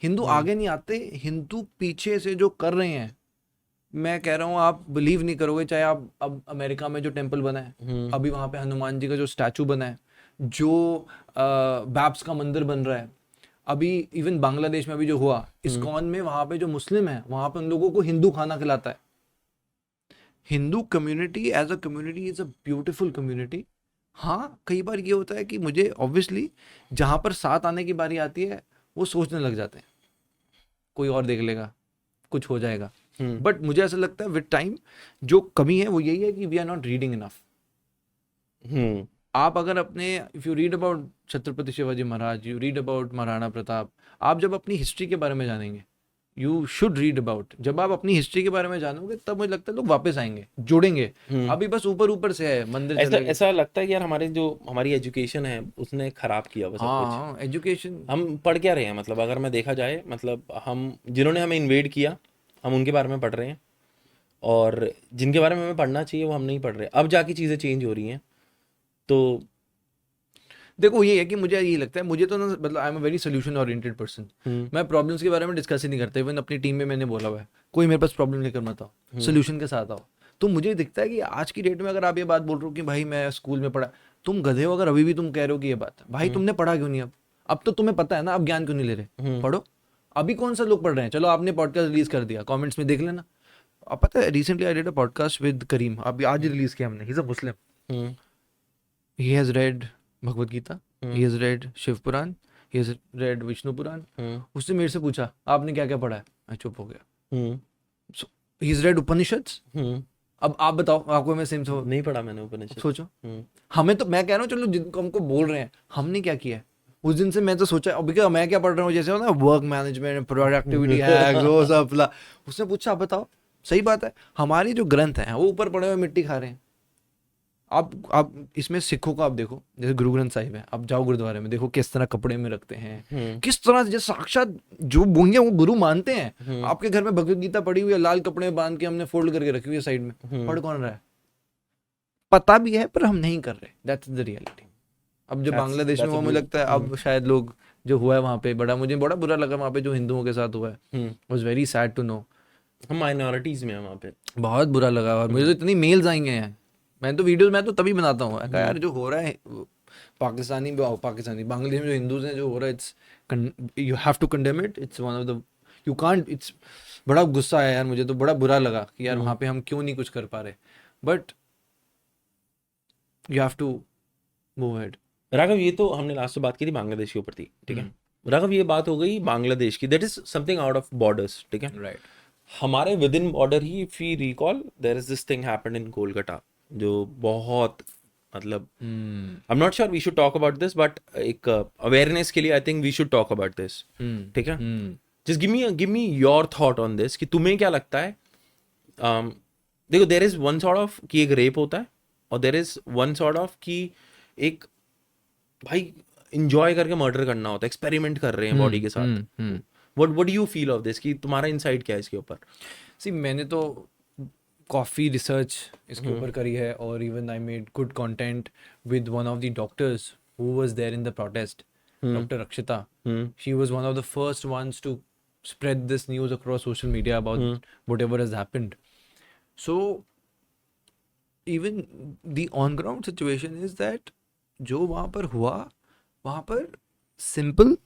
Speaker 2: हिंदू आगे नहीं आते, हिंदू पीछे से जो कर रहे हैं, मैं कह रहा हूँ आप बिलीव नहीं करोगे। चाहे आप अब अमेरिका में जो टेम्पल बना है, अभी वहां पे हनुमान जी का जो स्टैचू बना है, जो बैप्स का मंदिर बन रहा है, अभी इवन बांग्लादेश में अभी जो हुआ इस्कॉन में, वहां पे जो मुस्लिम है वहां पे उन लोगों को हिंदू खाना खिलाता है। Hindu community as a community is a beautiful community. हाँ, कई बार ये होता है कि मुझे ऑब्वियसली जहां पर साथ आने की बारी आती है वो सोचने लग जाते हैं कोई और देख लेगा, कुछ हो जाएगा। बट मुझे ऐसा लगता है विद टाइम जो कमी है वो यही है कि we are not reading enough. आप अगर अपने if you read about Chhatrapati Shivaji Maharaj, you read about Maharana Pratap, आप जब अपनी हिस्ट्री के बारे में जानेंगे, यू शुड रीड अबाउट, जब आप अपनी हिस्ट्री के बारे में जानोगे तब मुझे लगता है लोग वापस आएंगे, जुड़ेंगे। अभी बस ऊपर ऊपर से है मंदिर
Speaker 1: ऐसा लगता है कि यार हमारी एजुकेशन है उसने खराब किया बस।
Speaker 2: हाँ, एजुकेशन
Speaker 1: हम पढ़ क्या रहे हैं, मतलब अगर मैं देखा जाए, मतलब हम जिन्होंने हमें इन्वेड किया हम उनके बारे में पढ़ रहे हैं, और जिनके बारे में हमें पढ़ना चाहिए वो हम नहीं पढ़ रहे। अब जाके चीज़ें चेंज हो रही हैं। तो
Speaker 2: देखो ये है कि मुझे ये लगता है, मुझे तो ना, मतलब I am a very solution oriented person. मैं प्रॉब्लम्स के बारे में डिस्कस ही नहीं करता। इवन अपनी टीम में मैंने बोला हुआ है, कोई मेरे पास प्रॉब्लम लेकर मत आओ, सोल्यूशन के साथ आओ। तो मुझे दिखता है कि आज की डेट में अगर आप ये बात बोल रहे हो कि भाई मैं स्कूल में पढ़ा, तुम गधे हो अगर अभी भी तुम कह रहे हो कि ये बात भाई तुमने पढ़ा क्यों नहीं? अब तो तुम्हें पता है ना, अब ज्ञान क्यों नहीं ले रहे? पढ़ो। अभी कौन सा लोग पढ़ रहे हैं? चलो आपने पॉडकास्ट रिलीज कर दिया, कमेंट्स में देख लेना। अब पता है recently I did a podcast with Karim, अभी आज रिलीज किया हमने। He is a Muslim, he has read Bhagavad Gita, he has read Shiv Puran, he has read Vishnu Puran. उसने मेरे से पूछा आपने क्या क्या पढ़ा है? मैं चुप हो गया। so, he has read Upanishads. अब आप बताओ, आपको मैं सेम
Speaker 1: नहीं पढ़ा मैंने उपनिषद।
Speaker 2: सोचो, हमें तो, मैं कह रहा हूँ चलो जिनको हमको बोल रहे हैं, हमने क्या किया है उस दिन से? मैं तो सोचा अब मैं क्या पढ़ रहा हूँ, जैसे हो ना वर्क मैनेजमेंट, प्रोडक्टिविटी है, वो सब। उसने पूछा आप बताओ। सही बात है, हमारी जो ग्रंथ है वो ऊपर पड़े हुए मिट्टी खा रहे हैं। आप इसमें सिखों को आप देखो, जैसे गुरु ग्रंथ साहिब है, आप जाओ गुरुद्वारे में देखो किस तरह कपड़े में रखते हैं, किस तरह जैसे साक्षात जो बोंगे वो गुरु मानते हैं। आपके घर में भगवत गीता पड़ी हुई है, लाल कपड़े में बांध के हमने फोल्ड करके रखी हुई है साइड में, पढ़ कौन रहा है? पता भी है पर हम नहीं कर रहे। That's the reality. अब जो बांग्लादेश में, वो मुझे लगता है अब शायद लोग जो हुआ है वहाँ पे, मुझे बड़ा बुरा लगा वहाँ पे जो हिंदुओं के साथ हुआ है। Was very sad to know.
Speaker 1: हम माइनॉरिटीज में हैं वहाँ पे,
Speaker 2: बहुत बुरा लगा। और मुझे तो इतनी मेल्स आई हैं, मैं तो वीडियोस मैं तो तभी बनाता हूँ यार, जो हो रहा है पाकिस्तानी बांग्लादेश में जो हिंदूज हैं जो हो रहा है, it's you have to condemn it. It's one of the, you can't, it's बड़ा गुस्सा आया यार, मुझे तो बड़ा बुरा लगा कि यार वहाँ पे हम क्यों नहीं कुछ कर पा रहे। But you have to move ahead.
Speaker 1: Raghav, ये तो हमने लास्ट में बात की थी बांग्लादेश के ऊपर थी, ठीक है राघव, ये बात हो गई बांग्लादेश की, that is something out of borders, ठीक है
Speaker 2: राइट।
Speaker 1: हमारे विद इन बॉर्डर ही, if we recall, there is this thing happened in Kolkata, जो बहुत, मतलब I am not sure we should talk about this, but एक अवेयरनेस के लिए I think we should talk about this, ठीक है? Just give me your thought on this, कि तुम्हें क्या लगता है? देखो, there is one sort of कि एक रेप होता है, और there is one sort of कि एक भाई इंजॉय करके मर्डर करना होता है, एक्सपेरिमेंट कर रहे हैं बॉडी के साथ। What do you feel of this, कि तुम्हारा इनसाइट क्या है इसके ऊपर?
Speaker 2: सी, मैंने तो काफ़ी रिसर्च इसके ऊपर करी है, और even I made good content with one of the doctors who was there in the protest, doctor Rakshita. She was one of the first ones to spread this news across social media about whatever has happened. So even the on ground situation is that जो वहाँ पर हुआ, वहाँ पर simple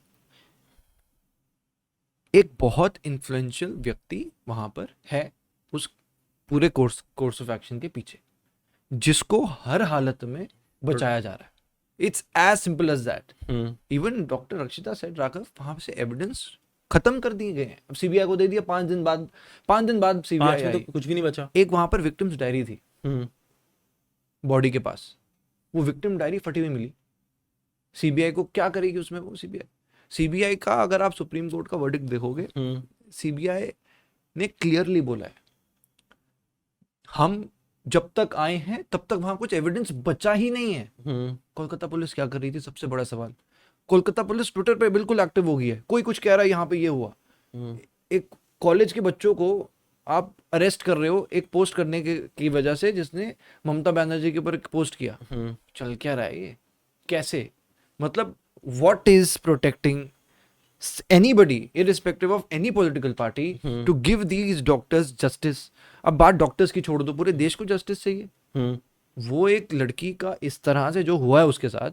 Speaker 2: एक बहुत influential व्यक्ति वहाँ पर है उस पूरे कोर्स ऑफ एक्शन के पीछे, जिसको हर हालत में बचाया जा रहा है। It's as simple as that. Even doctor Rakshita said, Raghav, वहाँ से एविडेंस खत्म कर दिए गए हैं, अब सीबीआई को दे दिया। 5 दिन बाद सीबीआई
Speaker 1: तो कुछ भी नहीं बचा।
Speaker 2: एक वहां पर विक्टिम्स डायरी थी, बॉडी के पास, वो विक्टिम डायरी फटी हुई मिली। सीबीआई को क्या करेगी उसमें वो? सीबीआई का अगर आप सुप्रीम कोर्ट का वर्डिक्ट देखोगे, सीबीआई ने क्लियरली बोला है हम जब तक आए हैं तब तक वहां कुछ एविडेंस बचा ही नहीं है। कोलकाता पुलिस क्या कर रही थी? सबसे बड़ा सवाल। कोलकाता पुलिस ट्विटर पे बिल्कुल एक्टिव हो गई है, कोई कुछ कह रहा है यहाँ पे ये हुआ। एक कॉलेज के बच्चों को आप अरेस्ट कर रहे हो एक पोस्ट करने की वजह से, जिसने ममता बनर्जी के ऊपर एक पोस्ट किया। चल क्या रहा है ये? कैसे? मतलब what is protecting anybody irrespective of any political party to give these doctors justice? अब बात डॉक्टर्स की छोड़ दो, पूरे देश को जस्टिस चाहिए। वो एक लड़की का इस तरह से जो हुआ है उसके साथ,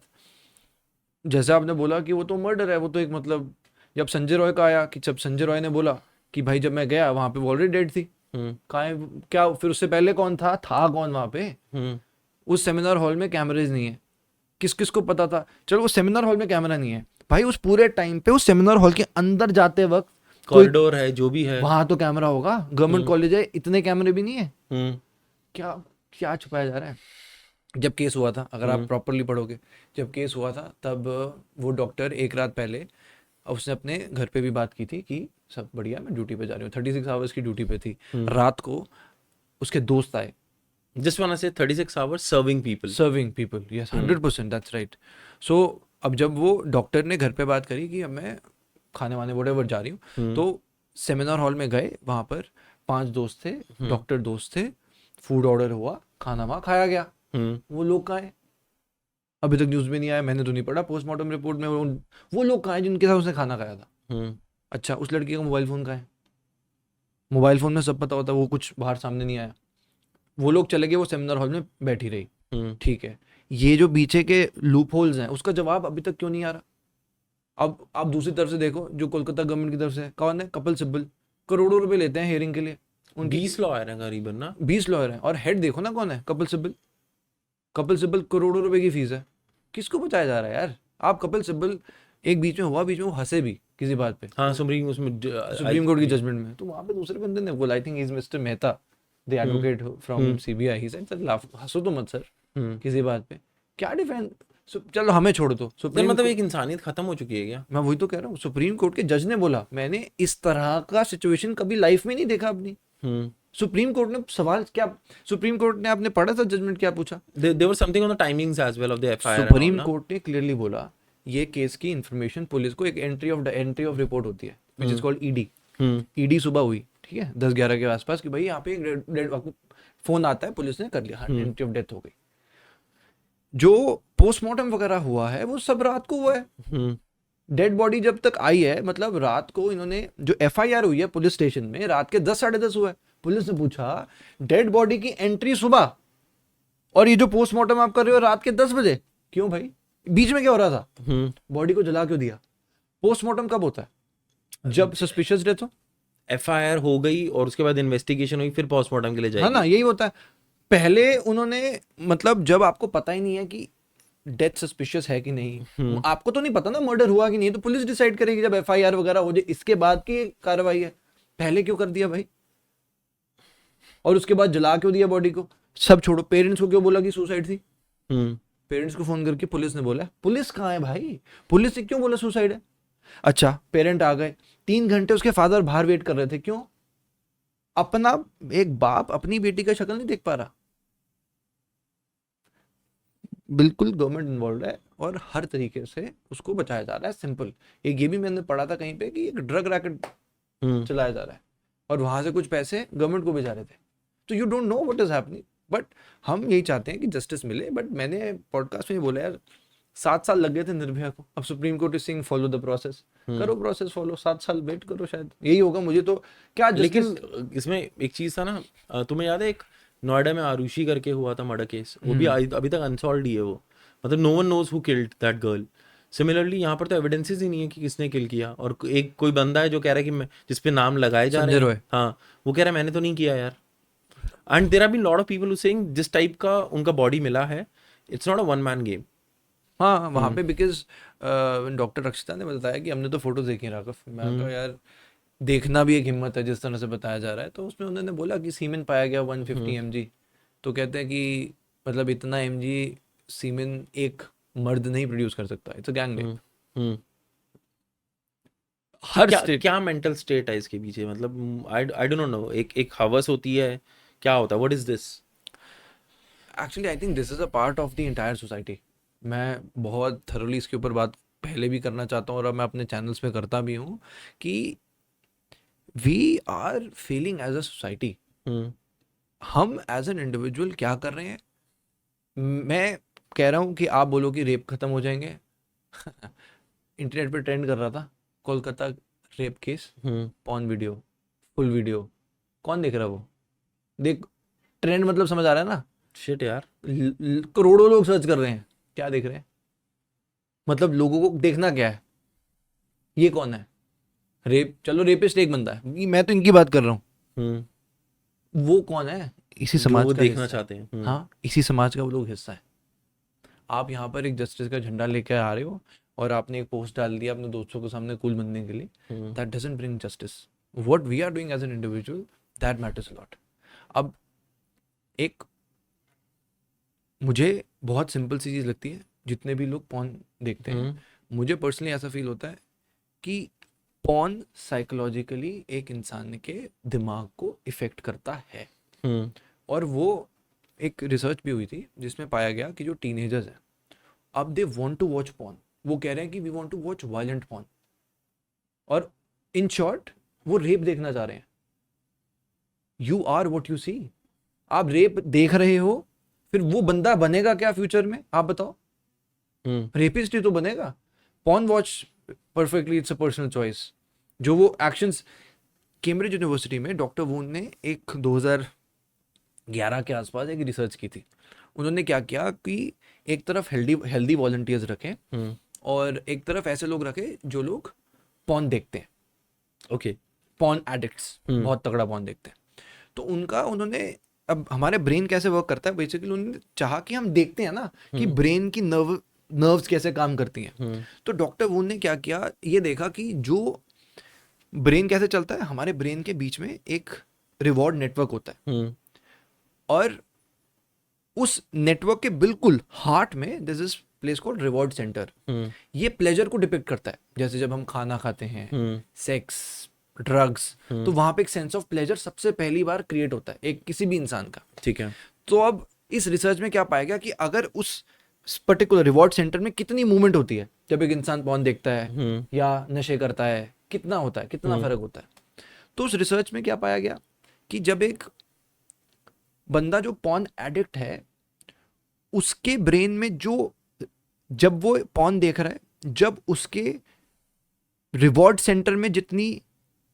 Speaker 2: जैसे आपने बोला कि वो तो मर्डर है, वो तो एक मतलब जब संजय रॉय का आया कि जब संजय रॉय ने बोला कि भाई जब मैं गया वहां पे वो ऑलरेडी डेड थी, क्या फिर उससे पहले कौन था कौन वहां पे? उस सेमिनार हॉल में कैमरेज नहीं है, किस किस को पता था? चलो उस सेमिनार हॉल में कैमरा नहीं है भाई, उस पूरे टाइम पे उस सेमिनार हॉल के अंदर जाते वक्त
Speaker 1: कॉरिडोर है जो भी है
Speaker 2: वहां तो कैमरा होगा। गवर्नमेंट कॉलेज है, इतने कैमरे भी नहीं है। क्या क्या छुपाया जा रहा है? जब केस हुआ था, अगर आप प्रॉपरली पढ़ोगे, जब केस हुआ था तब वो डॉक्टर एक रात पहले उसने अपने घर पे भी बात की थी कि सब बढ़िया, मैं ड्यूटी पे जा रही हूँ। 36 आवर्स की ड्यूटी पे थी। रात को उसके दोस्त आए।
Speaker 1: Just wanna say 36 hours serving people.
Speaker 2: Yes, 100%, that's right. So अब जब वो डॉक्टर ने घर पे बात करी कि अब मैं खाने वाने वोटेवर जा रही हूँ, तो सेमिनार हॉल में गए, वहां पर 5 दोस्त थे, डॉक्टर दोस्त थे, फूड ऑर्डर हुआ, खाना वहां खाया गया। वो लोग कहाँ हैं? अभी तक न्यूज में नहीं आया, मैंने तो नहीं पढ़ा पोस्टमार्टम रिपोर्ट में वो लोग कहाँ हैं जिनके साथ उसने खाना खाया था। अच्छा, उस लड़की का मोबाइल फोन कहाँ है? मोबाइल फोन में सब पता होता है, वो कुछ बाहर सामने नहीं आया। वो लोग चले गए, वो सेमिनार हॉल में बैठी रही। ठीक है, ये जो पीछे के लूप होल्स हैं उसका जवाब अभी तक क्यों नहीं आ रहा? अब आप दूसरी तरफ से देखो, जो कोलकाता गवर्नमेंट की तरफ से कौन है? कपिल सिब्बल, करोड़ों रुपए लेते हैं हियरिंग के लिए।
Speaker 1: 20 लॉयर हैं करीबन ना,
Speaker 2: 20 लॉयर हैं, और हेड देखो ना कौन है? कपिल सिब्बल करोड़ों रुपए की फीस है। किसको बचाया जा रहा है यार? आप कपिल सिब्बल एक बीच में वो हंसे भी किसी बात पे,
Speaker 1: हाँ सुप्रीम
Speaker 2: कोर्ट की जजमेंट में, तो वहां पे दूसरे बंदे ने बोला, I think is mister Mehta, the advocate from CBI, he said sir हंसो तो मत सर किसी बात पे, क्या डिफेंस? चलो हमें छोड़ दो। सुप्रीम
Speaker 1: मतलब एक इंसानियत खत्म हो चुकी है क्या?
Speaker 2: मैं वही तो कह रहा हूँ, सुप्रीम कोर्ट के जज ने बोला मैंने इस तरह का सिचुएशन कभी लाइफ में नहीं देखा अपनी। सुप्रीम कोर्ट ने सवाल क्या, सुप्रीम कोर्ट ने आपने पढ़ा था जजमेंट क्या पूछा?
Speaker 1: There was something on the timings as well of the FIR.
Speaker 2: Supreme court ने क्लियरली बोला ये केस की इंफॉर्मेशन पुलिस को एक एंट्री ऑफ रिपोर्ट होती है, which is called ED. ED सुबह हुई, ठीक है, 10-11 के आसपास, कि भाई यहाँ पे एक डेड फोन आता है, पुलिस ने कर लिया, एंट्री ऑफ डेथ हो गई। जो पोस्टमार्टम वगैरह हुआ है वो सब रात को हुआ है। डेड बॉडी जब तक आई है, मतलब रात को इन्होंने जो FIR हुई है पुलिस स्टेशन में, रात के 10-10:30 हुआ है। पुलिस ने पूछा डेड बॉडी की एंट्री सुबह, और ये जो पोस्टमार्टम आप कर रहे हो रात के 10 बजे, क्यों भाई? बीच में क्या हो रहा था? बॉडी को जला क्यों दिया? पोस्टमार्टम कब होता है? जब सस्पिशियस डेथ हो।
Speaker 1: FIR हो गई और उसके बाद इन्वेस्टिगेशन हुई, फिर पोस्टमार्टम के लिए जाएगी।
Speaker 2: हाँ ना, यही होता है। पहले उन्होंने, मतलब जब आपको पता ही नहीं है कि डेथ सस्पिशियस है कि नहीं, आपको तो नहीं पता ना मर्डर हुआ कि नहीं, तो पुलिस डिसाइड करेगी जब FIR वगैरह हो जाए, इसके बाद की कार्रवाई है। पहले क्यों कर दिया भाई? और उसके बाद जला क्यों दिया बॉडी को? सब छोड़ो, पेरेंट्स को क्यों बोला कि सुसाइड थी? पेरेंट्स को फोन करके पुलिस ने बोला, पुलिस कहाँ है भाई? पुलिस से क्यों बोला सुसाइड है? अच्छा, पेरेंट आ गए, 3 घंटे उसके फादर बाहर वेट कर रहे थे, क्यों? अपना एक बाप अपनी बेटी का शक्ल नहीं देख पा रहा। बिल्कुल गवर्नमेंट इन्वॉल्व है और हर तरीके से उसको बचाया जा रहा है। सिंपल, एक ये भी मैंने पढ़ा था कहीं पे कि एक ड्रग रैकेट चलाया जा रहा है और वहां से कुछ पैसे गवर्नमेंट को भेजा रहे थे। तो you don't know what is happening, but हम यही चाहते हैं कि जस्टिस मिले। बट मैंने पॉडकास्ट में बोला यार, 7 साल लग गए थे निर्भया को, अब supreme court is saying follow the process. करो प्रोसेस फॉलो, 7 साल वेट करो, शायद यही होगा। मुझे तो क्या
Speaker 1: लेकिन इसमें एक चीज था ना, तुम्हें याद है एक नोएडा में आरुषि करके हुआ था मर्डर केस, वो भी अभी तक अनसॉल्व्ड ही है वो, मतलब no one knows who killed that girl. Similarly यहाँ पर तो एविडेंसेस ही नहीं है कि किसने किल किया, और एक कोई बंदा है जो कह रहा है कि मैं, जिस पे नाम लगाए जा रहे हैं, हाँ, वो कह रहा है मैंने तो नहीं किया यार। And there have been lot of people who saying जिस टाइप का उनका बॉडी मिला है, it's not a one man game.
Speaker 2: हाँ, वहाँ पे बिकॉज डॉक्टर रक्षिता ने बताया कि हमने तो फोटो देखी राघव। मैं कहा यार देखना भी एक हिम्मत है जिस तरह से बताया जा रहा है। तो उसमें उन्होंने बोला कि सीमेन पाया गया 150 mg, तो कहते हैं कि मतलब इतना mg सीमेन एक मर्द नहीं प्रोड्यूस कर सकता. It's a gang rape.
Speaker 1: Hmm.
Speaker 2: हर
Speaker 1: क्या
Speaker 2: स्टेट.
Speaker 1: क्या मेंटल स्टेट है इसके पीछे, मतलब आई डोंट नो. एक हवस होती है, क्या होता है, what is this?
Speaker 2: Actually I think this is a part of the entire society. मैं बहुत थरोली इसके ऊपर बात पहले भी करना चाहता हूँ और अब मैं अपने चैनल्स पे करता भी हूँ कि we are feeling as a society. हम एज एन इंडिविजुअल क्या कर रहे हैं. मैं कह रहा हूँ कि आप बोलो कि रेप खत्म हो जाएंगे. इंटरनेट पे ट्रेंड कर रहा था Kolkata rape case, porn video, full video. कौन देख रहा है वो? देख, ट्रेंड मतलब समझ आ रहा है ना.
Speaker 1: शिट यार.
Speaker 2: करोड़ों लोग सर्च कर रहे हैं. क्या देख रहे हैं? मतलब लोगों को देखना क्या है? ये कौन है? रेप, चलो रेपिस्ट एक बंदा है, मैं तो इनकी बात कर रहा हूँ. वो कौन है? इसी
Speaker 1: जो
Speaker 2: समाज
Speaker 1: वो
Speaker 2: का
Speaker 1: देखना
Speaker 2: हिस्सा है.
Speaker 1: चाहते हैं.
Speaker 2: हाँ, इसी समाज का वो लोग हिस्सा है. आप यहाँ पर एक जस्टिस का झंडा लेकर आ रहे हो और आपने एक पोस्ट डाल दिया अपने दोस्तों के सामने कूल बनने के लिए. That doesn't bring justice. What we are doing as an individual, that matters a lot. अब एक मुझे बहुत सिंपल सी चीज़ लगती है. जितने भी लोग पॉर्न देखते हैं, मुझे पर्सनली ऐसा फील होता है कि पॉर्न साइकोलॉजिकली एक इंसान के दिमाग को इफेक्ट करता है. और वो एक रिसर्च भी हुई थी जिसमें पाया गया कि जो टीनेजर्स हैं, अब they want to watch porn. वो कह रहे हैं कि we want to watch violent porn. और इन शॉर्ट वो रेप देखना चाह रहे हैं. You are what you see. आप रेप देख रहे हो, फिर वो बंदा बनेगा क्या फ्यूचर में? आप बताओ. रेपिस्ट ही तो बनेगा. Porn watch perfectly, it's a personal choice. जो वो एक्शंस, कैम्ब्रिज यूनिवर्सिटी में डॉक्टर वून ने एक 2011 के आसपास एक रिसर्च की थी. उन्होंने क्या किया कि एक तरफ हेल्दी वॉलंटियर्स रखे और एक तरफ ऐसे लोग रखे जो लोग पॉर्न देखते हैं.
Speaker 1: ओके.
Speaker 2: पॉर्न एडिक्ट्स, बहुत तगड़ा पॉर्न देखते हैं. तो उन्होंने, अब हमारे ब्रेन कैसे वर्क करता है बेसिकली, उन्होंने चाहा कि हम देखते हैं ना कि ब्रेन की नर्व्स कैसे काम करती हैं. तो डॉक्टर वून ने क्या किया, ये देखा कि जो ब्रेन कैसे चलता है. हमारे ब्रेन के बीच में एक रिवॉर्ड नेटवर्क होता है और उस नेटवर्क के बिल्कुल हार्ट में this is place called reward centre. ये प्लेजर को डिपिक्ट करता है. जैसे जब हम खाना खाते हैं, सेक्स, ड्रग्स, तो वहां पे एक सेंस ऑफ प्लेजर सबसे पहली बार क्रिएट होता है एक किसी भी इंसान का.
Speaker 1: ठीक है.
Speaker 2: तो अब इस रिसर्च में क्या पाया गया कि अगर उस पर्टिकुलर रिवॉर्ड सेंटर में कितनी मूवमेंट होती है जब एक इंसान पॉर्न देखता है या नशे करता है, कितना होता है, कितना फर्क होता है. तो उस रिसर्च में क्या पाया गया कि जब एक बंदा जो पॉर्न एडिक्ट है, उसके ब्रेन में जब वो पॉर्न देख रहा है, जब उसके रिवॉर्ड सेंटर में जितनी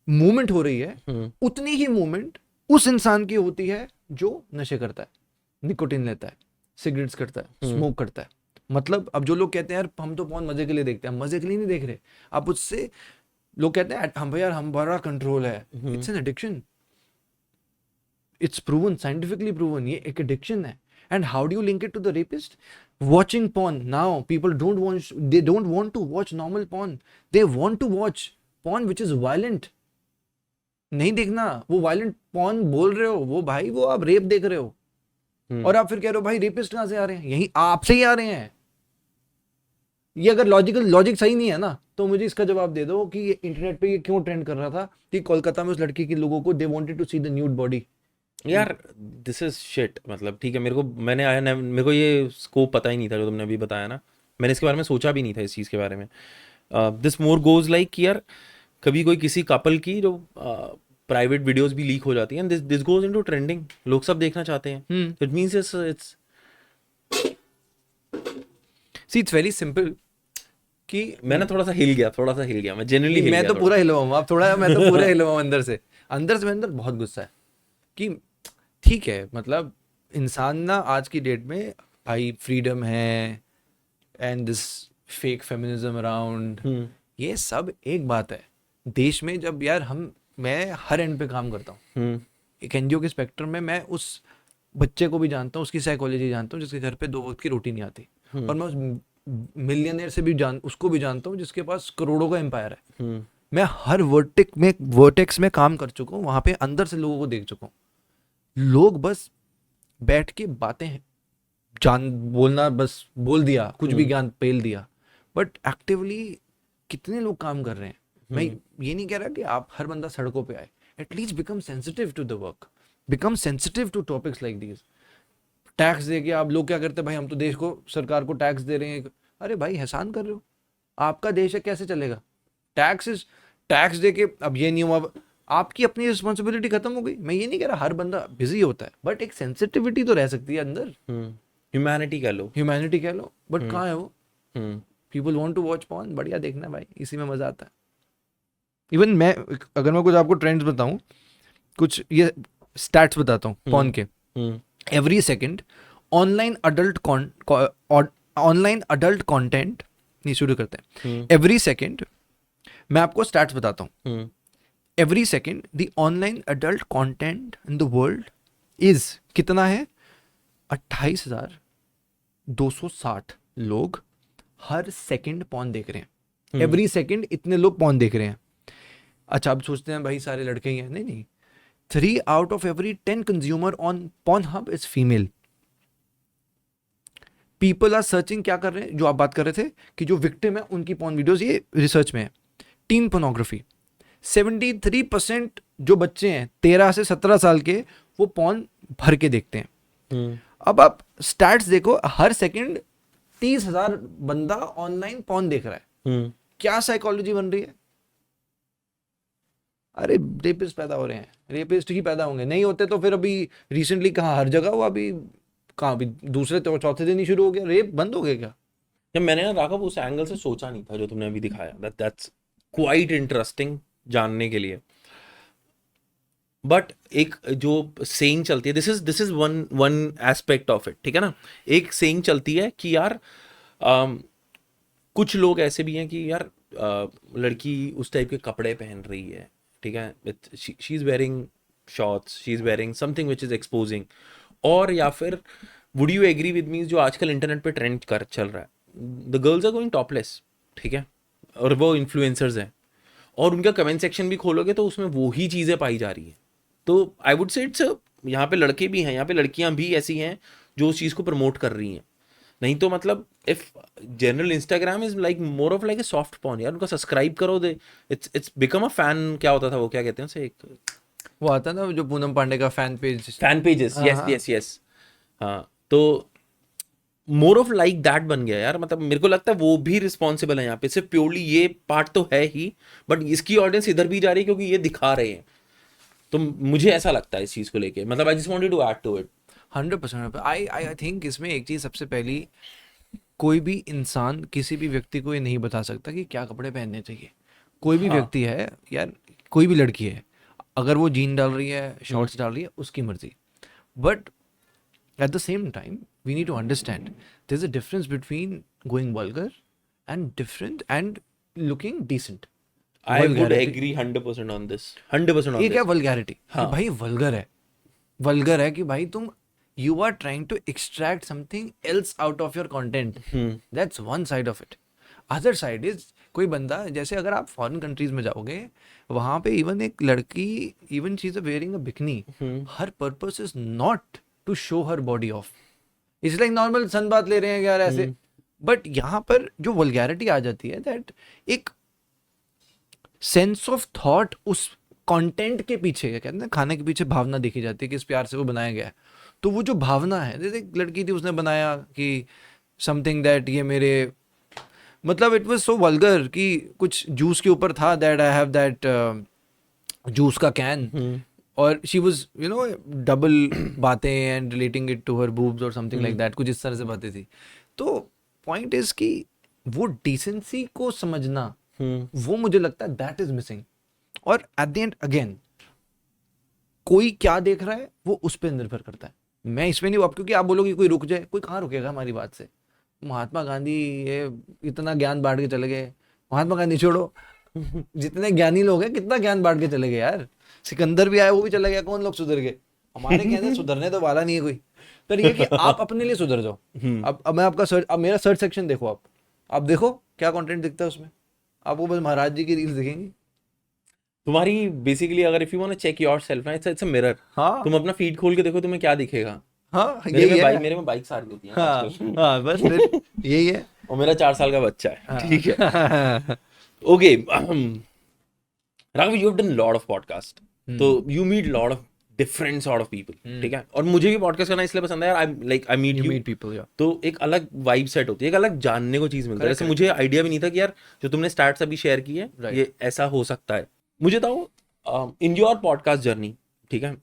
Speaker 2: मूवमेंट हो रही है, उतनी ही मूवमेंट उस इंसान की होती है जो नशे करता है, निकोटीन लेता है, सिगरेट्स करता है, स्मोक करता है. मतलब अब जो लोग कहते हैं यार हम तो पॉर्न मजे के लिए देखते हैं, मजे के लिए नहीं देख रहे आप. उससे लोग कहते हैं हम भैया हमारा कंट्रोल है. It's an addiction. It's proven, scientifically proven, ये एक एडिक्शन है. And how do you link it to the rapist? Watching porn. Now people don't want to watch normal porn. They want to watch porn which is violent. नहीं देखना वो violent porn बोल रहे हो, वो भाई वो आप रेप देख रहे हो. और आप फिर कह रहे हो भाई रेपिस्ट कहां से आ रहे हैं? यही आपसे ही आ रहे हैं. ये अगर लॉजिक सही नहीं है ना, तो मुझे इसका जवाब दे दो कि ये इंटरनेट पे ये क्यों ट्रेंड कर रहा था कि कोलकाता में उस लड़की के लोगों को they wanted to see the nude body.
Speaker 1: यार दिस इज शिट. मतलब ठीक है, मेरे को ये स्कोप पता ही नहीं था जो तुमने अभी बताया ना. मैंने इसके बारे में सोचा भी नहीं था इस चीज़ के बारे में. दिस मोर गोज लाइक कि यार कभी कोई किसी कपल की जो प्राइवेट वीडियोस भी लीक हो जाती हैं, दिस गोज इनटू ट्रेंडिंग. लोग सब देखना चाहते हैं. It means it's
Speaker 2: see it's very simple कि
Speaker 1: मैं थोड़ा सा हिल गया. मैं जनरली
Speaker 2: मैं तो पूरा हिलवा हूँ. आप थोड़ा, मैं तो पूरा हिलवा हूँ अंदर से मेरे अंदर बहुत गुस्सा है कि ठीक है, मतलब इंसान ना आज की डेट में भाई फ्रीडम है and this fake feminism around, ये सब एक बात है. देश में जब यार मैं हर एंड पे काम करता हूँ. एक एनजीओ के स्पेक्ट्रम में मैं उस बच्चे को भी जानता हूँ, उसकी साइकोलॉजी जानता हूँ जिसके घर पे 2 वक्त की रोटी नहीं आती. और मैं उस मिलियनियर से भी उसको भी जानता हूँ जिसके पास करोड़ों का एम्पायर है. मैं हर वर्टेक्स में काम कर चुका हूँ. वहां पे अंदर से लोगों को देख चुका हूँ. लोग बस बैठ के बातें जान बोलना, बस बोल दिया, कुछ भी ज्ञान पेल दिया, बट एक्टिवली कितने लोग काम कर रहे हैं। मैं ये नहीं कह रहा कि आप हर बंदा सड़कों पे आए, at least become sensitive to the work, become sensitive to topics like these. Tax दे के आप लोग क्या करते हैं भाई, हम तो देश को, सरकार को टैक्स दे रहे हैं। अरे भाई एहसान कर रहे हो, आपका देश है, कैसे चलेगा? टैक्स दे के अब ये नहीं हुआ, अब आपकी अपनी रिस्पॉन्सिबिलिटी खत्म हो गई। मैं ये नहीं कह रहा हर बंदा बिजी होता है, बट एक सेंसिटिविटी तो रह सकती है अंदर,
Speaker 1: ह्यूमैनिटी कह लो,
Speaker 2: ह्यूमैनिटी कह लो, बट कहाँ है वो? People want to watch porn, बढ़िया देखना भाई, इसी में मजा आता है। इवन मैं, अगर मैं कुछ आपको ट्रेंड्स बताऊं, कुछ ये स्टैट्स बताता हूँ पॉर्न के। Every second online adult content, नहीं शुरू करते हैं। एवरी सेकंड, मैं आपको स्टैट्स बताता हूँ। Every second the online adult content in the world is कितना है? 28,260 लोग हर सेकंड पॉर्न देख रहे हैं। एवरी सेकंड इतने लोग पॉर्न देख रहे हैं। अच्छा, अब सोचते हैं भाई सारे लड़के ही हैं। नहीं नहीं, 3 out of every 10 consumer on Pornhub is female. People are searching, क्या कर रहे हैं, जो आप बात कर रहे थे कि जो विक्टिम है उनकी पॉर्न वीडियोस, ये रिसर्च में है। टीन पोर्नोग्राफी, 73% जो बच्चे हैं 13 से 17 साल के, वो पॉर्न भर के देखते हैं। अब आप स्टैट्स देखो, हर सेकंड 30,000 बंदा ऑनलाइन पॉर्न देख रहा है। क्या साइकोलॉजी बन रही है? अरे रेपिस्ट पैदा हो रहे हैं, रेपिस्ट ही पैदा होंगे, नहीं होते तो फिर अभी रिसेंटली कहाँ, हर जगह वो अभी कहाँ, अभी दूसरे तो चौथे दिन ही शुरू हो गया, रेप बंद हो गया क्या?
Speaker 1: जब मैंने ना राघव उस एंगल से सोचा नहीं था जो तुमने अभी दिखाया, दैट्स क्वाइट इंटरेस्टिंग जानने के लिए। बट एक जो सेइंग चलती है, this is one aspect of it, ठीक है ना। एक सेइंग चलती है कि यार कुछ लोग ऐसे भी हैं कि यार लड़की उस टाइप के कपड़े पहन रही है, ठीक है, she is wearing shorts, she is wearing something which is exposing, और या फिर would you agree with me, जो आजकल इंटरनेट पे ट्रेंड कर चल रहा है, the girls are going topless, ठीक है, और वो इन्फ्लुएंसर्स हैं, और उनका कमेंट सेक्शन भी खोलोगे तो उसमें वो ही चीज़ें पाई जा रही हैं। तो आई वुड से इट्स, यहाँ पे लड़के भी हैं, यहाँ पे लड़कियाँ भी ऐसी हैं जो उस चीज़ को प्रमोट कर रही हैं। नहीं तो मतलब if general Instagram is like more of like a soft porn, यार उनका सब्सक्राइब करो, दे इट्स बिकम अ फैन, क्या होता था वो, क्या कहते हैं उसे, एक
Speaker 2: वो आता ना जो पूनम पांडे का फैन पेजेस,
Speaker 1: यस, हाँ, तो मोर ऑफ लाइक दैट बन गया यार। मतलब मेरे को लगता है वो भी रिस्पॉन्सिबल है यहाँ पे, सिर्फ प्योरली ये पार्ट तो है ही, बट इसकी ऑडियंस इधर भी जा रही है क्योंकि ये दिखा रहे हैं। तो मुझे ऐसा लगता है इस चीज़ को लेके, मतलब I just wanted to add to it.
Speaker 2: 100%। I think इसमें एक चीज़ सबसे पहली, कोई भी इंसान किसी भी व्यक्ति को ये नहीं बता सकता कि क्या कपड़े पहनने चाहिए। कोई भी व्यक्ति है यार, कोई भी लड़की है, अगर वो जीन डाल रही है, शॉर्ट्स डाल रही है, उसकी मर्जी। But at the same time we need to understand there is a difference between going vulgar and looking decent.
Speaker 1: I would agree 100% on this, 100% on
Speaker 2: ये
Speaker 1: दिस।
Speaker 2: क्या वल्गैरिटी? भाई वल्गर है कि भाई तुम, you are trying to extract something else out of your content. That's one side of it. Other side is, कोई बंदा, जैसे अगर आप फॉरेन कंट्रीज में जाओगे, वहां पे इवन एक लड़की, even she is wearing a bikini, her purpose is not to show her body off, it's like normal sun बात ले रहे हैं यार ऐसे। बट यहाँ पर जो वल्गैरिटी आ जाती है, दैट एक सेंस ऑफ थॉट उस कंटेंट के पीछे, कहते हैं खाने के पीछे भावना देखी जाती है, किस प्यार से वो बनाया गया है। तो वो जो भावना है, जैसे एक लड़की थी, उसने बनाया कि समथिंग दैट ये मेरे, मतलब इट वाज सो वल्गर कि कुछ जूस के ऊपर था that I have that juice का कैन, और she was you know double बातें and relating it to her boobs और समथिंग लाइक दैट, कुछ इस तरह से बातें थी। तो पॉइंट इज कि वो डिसेंसी को समझना, वो मुझे लगता है दैट इज मिसिंग। और एट द एंड अगेन, कोई क्या देख रहा है वो उस पर निर्भर करता है। मैं इसमें नहीं, अब क्योंकि आप बोलोगे कोई रुक जाए, कोई कहाँ रुकेगा हमारी बात से। महात्मा गांधी ये इतना ज्ञान बांट के चले गए, महात्मा गांधी छोड़ो, जितने ज्ञानी लोग हैं कितना ज्ञान बांट के चले गए यार। सिकंदर भी आया, वो भी चला गया, कौन लोग सुधर गए? हमारे कहने सुधरने तो वाला नहीं है कोई। पर ये कि आप अपने लिए सुधर जाओ। अब मैं आपका सर्च, अब मेरा सर्च सेक्शन देखो, आप देखो क्या कंटेंट दिखता है उसमें, आपको बस महाराज जी की रील्स दिखेंगी
Speaker 1: तुम्हारी बेसिकली, अगर if you want to check yourself ना, इट्स अ मिरर।
Speaker 2: हाँ,
Speaker 1: तुम अपना फीड खोल के देखो, तुम्हें क्या दिखेगा?
Speaker 2: हाँ यही है।
Speaker 1: मेरे में बाइक सारी होती है
Speaker 2: हाँ
Speaker 1: आजकल।
Speaker 2: हाँ बस फिर यही है।
Speaker 1: और मेरा 4 साल का बच्चा है,
Speaker 2: हाँ।
Speaker 1: ठीक है। Okay, Raghav, you have done lot of podcast, तो you meet lot of different sort of people, ठीक है। और मुझे भी पॉडकास्ट करना इसलिए पसंद है यार, I meet
Speaker 2: You
Speaker 1: you,
Speaker 2: meet people, yeah.
Speaker 1: तो एक अलग वाइब सेट होती है, एक अलग जानने को चीज मिलता है।
Speaker 2: Correct,
Speaker 1: जैसे मुझे आइडिया भी नहीं था कि यार जो तुमने स्टार्ट्स अभी शेयर की है
Speaker 2: Right.
Speaker 1: ये ऐसा हो सकता है। मुझे बताओ, इन योर पॉडकास्ट जर्नी, ठीक है,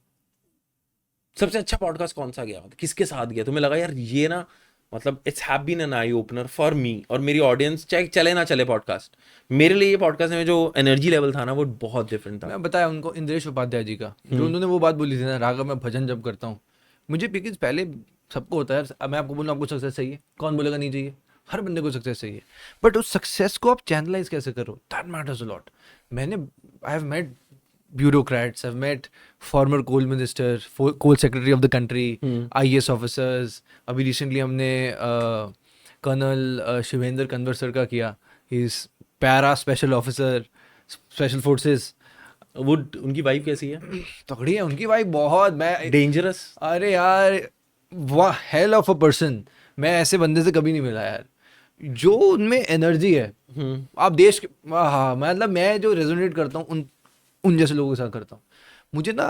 Speaker 1: सबसे अच्छा पॉडकास्ट कौन सा गया, मतलब किसके साथ गया तुम्हें लगा यार ये ना, मतलब it's have been an eye opener for me और मेरी ऑडियंस, चाहे चले ना चले पॉडकास्ट, मेरे लिए ये पॉडकास्ट में जो एनर्जी लेवल था ना वो बहुत डिफरेंट था।
Speaker 2: मैं बताया उनको इंद्रेश उपाध्याय जी का, जो उन्होंने वो बात बोली थी ना, राघव मैं भजन जब करता हूँ मुझे, बिकॉज पहले सबको होता है यार, मैं आपको बोलूँ आपको सक्सेस चाहिए, कौन बोलेगा नहीं चाहिए, हर बंदे को सक्सेस चाहिए, बट उस सक्सेस को आप चैनलाइज कैसे करो, दैट मैटर्स अ लॉट। मैंने I have met bureaucrats, I've met former coal minister, coal secretary of the country, IAS officers. अभी recently हमने कर्नल शिवेंद्र कन्वर सर का किया, he is para special officer, special forces.
Speaker 1: वो उनकी wife कैसी है?
Speaker 2: तगड़ी है उनकी भाई बहुत। मैं
Speaker 1: डेंजरस?
Speaker 2: अरे यार वाह, हेल ऑफ अ पर्सन। मैं ऐसे बंदे से कभी नहीं मिला यार, जो उनमें एनर्जी है। आप देश के, हाँ मतलब मैं जो रेजोनेट करता हूँ उन जैसे लोगों के साथ करता हूँ। मुझे ना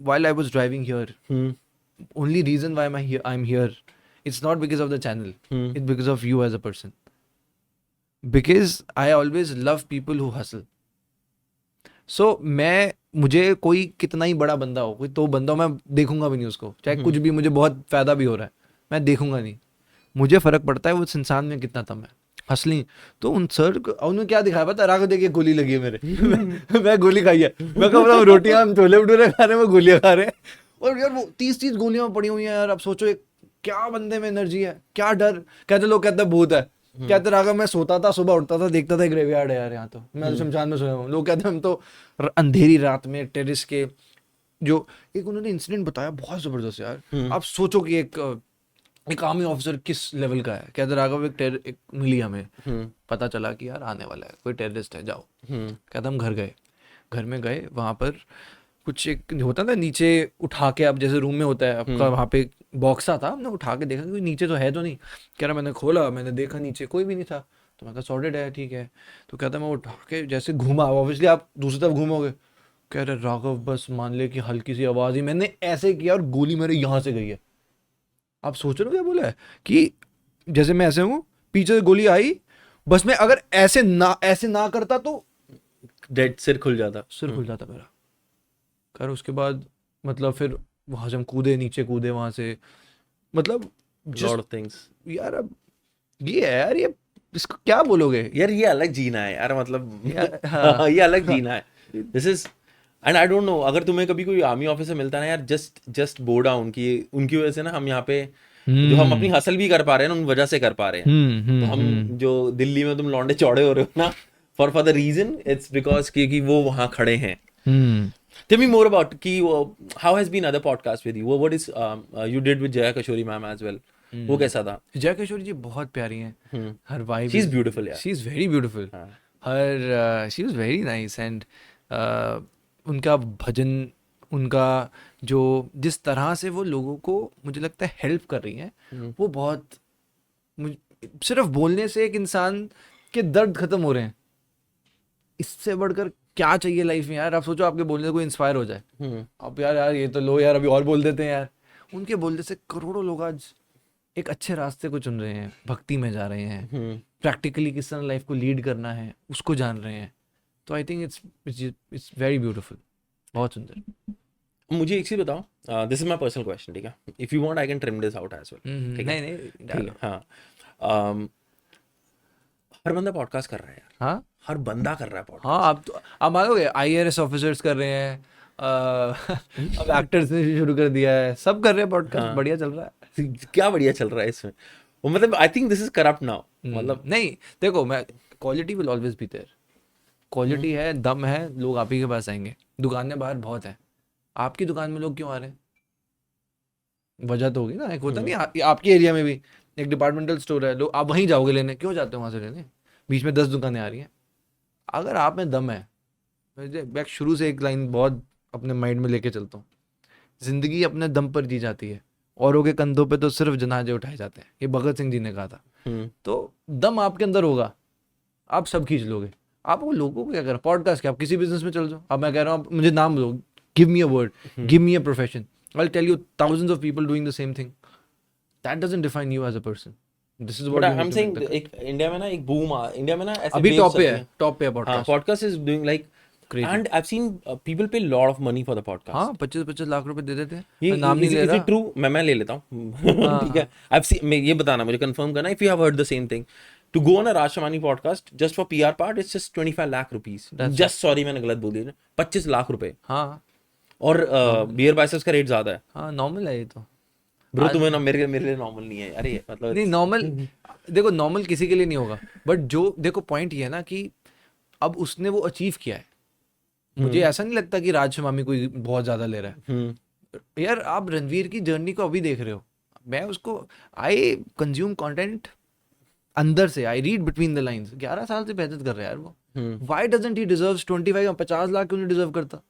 Speaker 2: while I was driving here, only reason why I'm here, it's not because of the channel, it's because of you as a person, because I always love people who hustle. So मुझे कोई कितना ही बड़ा बंदा हो, कोई तो बंदा हो, मैं देखूंगा भी नहीं उसको, चाहे कुछ भी मुझे बहुत फायदा भी हो रहा है, मैं देखूंगा नहीं। मुझे फर्क पड़ता है उस इंसान में कितना दम है, हंसली। तो उन सर को उन्होंने क्या दिखाया पता, राघव देखिए गोली लगी है मेरे मैं गोली खाई है, मैं कह रहा हूँ रोटियां हम छोले भटूरे खा रहे हैं, वो गोलियां खा रहे हैं। और यार वो 30 गोलियां पड़ी हुई हैं यार। अब सोचो एक क्या बंदे में एनर्जी है, क्या डर। कहते लोग कहते भूत है, कहते राघव मैं सोता था, सुबह उठता था, देखता था ग्रेवयार्ड है यार यहाँ, तो मैं तो शमशान में सोया हूँ। लोग कहते हम तो अंधेरी रात में टेरिस के, जो एक उन्होंने इंसिडेंट बताया बहुत जबरदस्त यार। आप सोचो कि एक आर्मी ऑफिसर किस लेवल का है। कहते राघव एक मिली हमें, पता चला कि यार आने वाला है कोई टेररिस्ट है, जाओ। कहते हम घर में गए, वहां पर कुछ एक होता ना नीचे उठा के, आप जैसे रूम में होता है आपका, वहां पे बॉक्सा था, हमने उठा के देखा कोई नीचे तो है तो नहीं। कह रहा मैंने खोला, मैंने देखा नीचे कोई भी नहीं था, तो मैं कहा सॉर्टेड है, ठीक है। तो कहता मैं उठा के जैसे घूमा, ऑब्वियसली आप दूसरी तरफ घूमोगे। कह रहे राघव बस मान ले कि हल्की सी आवाज ही, मैंने ऐसे किया और गोली मेरे यहाँ से गई है। आप सोच रहे हो क्या बोला है कि जैसे मैं ऐसे हूँ, पीछे से गोली आई, बस मैं अगर ऐसे ना करता तो
Speaker 1: डेड, सिर खुल जाता
Speaker 2: मेरा। कर उसके बाद मतलब फिर वहां से हम नीचे कूदे वहां से, मतलब
Speaker 1: लॉट ऑफ थिंग्स
Speaker 2: यार। अब ये है यार, ये इसको क्या बोलोगे
Speaker 1: यार, ये अलग जीना है यार, मतलब
Speaker 2: हाँ।
Speaker 1: ये अलग जीना है। This is, and I don't know, अगर तुम्हें कभी कोई आर्मी ऑफिसर मिलता है ना यार, जस्ट बो डाउन कि उनकी वजह से ना हम यहाँ पे जो हम अपनी हसल भी कर पा रहे हैं ना, उन वजह से कर पा रहे हैं। तो हम जो दिल्ली में तुम लौंडे चौड़े हो रहे हो ना, for the reason it's because क्योंकि वो वहां खड़े हैं। Tell me more about कि how has been other podcast with you? What is you did with Jaya Kashori ma'am as well? वो कैसा था?
Speaker 2: जया किशोरी जी बहुत प्यारी हैं, हर वाइब,
Speaker 1: She's beautiful यार।
Speaker 2: She is very beautiful, her she is very nice. And उनका भजन, उनका जो जिस तरह से वो लोगों को मुझे लगता है हेल्प कर रही हैं, वो बहुत, सिर्फ बोलने से एक इंसान के दर्द खत्म हो रहे हैं, इससे बढ़कर क्या चाहिए लाइफ में यार। आप सोचो आपके बोलने से कोई इंस्पायर हो जाए, आप यार ये तो लो यार, अभी और बोल देते हैं यार। उनके बोलने से करोड़ों लोग आज एक अच्छे रास्ते को चुन रहे हैं, भक्ति में जा रहे हैं, प्रैक्टिकली किस तरह लाइफ को लीड करना है उसको जान रहे हैं। तो I think it's very beautiful, बहुत सुंदर।
Speaker 1: मुझे एक चीज बताओ, this is my personal question, ठीक है, if you want I can trim this out as well, ठीक है?
Speaker 2: नहीं
Speaker 1: ठीक है, हाँ। हर बंदा पॉडकास्ट कर रहा है यार,
Speaker 2: हाँ
Speaker 1: हर बंदा कर रहा है पॉडकास्ट।
Speaker 2: हाँ, आप मानोगे IAS ऑफिसर्स कर रहे हैं, अब एक्टर्स ने शुरू कर दिया है, सब कर रहे हैं पॉडकास्ट, बढ़िया चल रहा है।
Speaker 1: क्या बढ़िया चल रहा है इसमें, वो मतलब I think this is corrupt now, मतलब
Speaker 2: नहीं देखो, मैं quality will always be there, quality है, दम है, लोग आप ही के पास आएंगे। दुकानें बाहर बहुत हैं, आपकी दुकान में लोग क्यों आ रहे हैं? वजह तो होगी ना, एक होता नहीं आपके एरिया में भी एक डिपार्टमेंटल स्टोर है, लोग आप वहीं जाओगे लेने, क्यों जाते हो वहां से लेने? बीच में 10 दुकानें आ रही हैं। अगर आप में दम है, मैं शुरू से एक लाइन बहुत अपने माइंड में लेके चलता हूँ, जिंदगी अपने दम पर जी जाती है, औरों के कंधों पे तो सिर्फ जनाजे उठाए जाते हैं, ये भगत सिंह जी ने कहा था। तो दम आपके अंदर होगा, आप सब खींच लोगे। आप वो लोगों को क्या करना, पॉडकास्ट क्या, आप किसी बिजनेस में चल जाओ। अब मैं कह रहा हूँ, आप मुझे नाम दो, give me a word, give me a profession, I will tell you thousands of people doing the same thing. That doesn't define you as a person. This is
Speaker 1: but
Speaker 2: what
Speaker 1: I
Speaker 2: you
Speaker 1: am
Speaker 2: need to
Speaker 1: saying
Speaker 2: make the.
Speaker 1: एक India में ना एक boom India में ना ऐसे
Speaker 2: अभी
Speaker 1: waves
Speaker 2: top पे
Speaker 1: चलती
Speaker 2: है,
Speaker 1: हैं।
Speaker 2: टॉप पे है
Speaker 1: हाँ,
Speaker 2: podcast.
Speaker 1: Podcast is doing like
Speaker 2: crazy.
Speaker 1: And I have seen people pay lot of money for the podcast.
Speaker 2: हाँ, 25-25 लाख रुपए दे देते हैं।
Speaker 1: ये
Speaker 2: मैं नाम नहीं ले
Speaker 1: इज
Speaker 2: रहा।
Speaker 1: It true? मैं ले लेता हूँ
Speaker 2: हाँ
Speaker 1: ठीक है।
Speaker 2: हाँ,
Speaker 1: आई हैव सीन, मैं ये बताना, मुझे कंफर्म करना if you have heard the same thing. To go on a Raj Shamani podcast just for PR part it's just 25 lakh rupees.
Speaker 2: That's
Speaker 1: just sorry मैंने गलत बोल दिया, 25 लाख रुपए।
Speaker 2: हाँ
Speaker 1: और बियर बाइसेप्स का रेट ज्यादा है।
Speaker 2: हाँ, नॉर्मल है ये तो।
Speaker 1: ब्रो तुम्हें ना, मेरे लिए नॉर्मल नहीं है। अरे मतलब
Speaker 2: नहीं नॉर्मल, देखो नॉर्मल किसी के लिए नहीं होगा, बट जो देखो पॉइंट ये है ना कि अब उसने वो अचीव किया है। मुझे ऐसा नहीं लगता कि राज शमामी कोई बहुत ज्यादा ले रहा है। यार आप रणवीर की जर्नी को अभी देख रहे हो, मैं उसको, आई कंज्यूम कंटेंट अंदर से, I read between the lines. 11 साल से मेहनत कर रहा है यार वो। Why doesn't he deserves 50 lakh क्यों नहीं डिजर्व करता?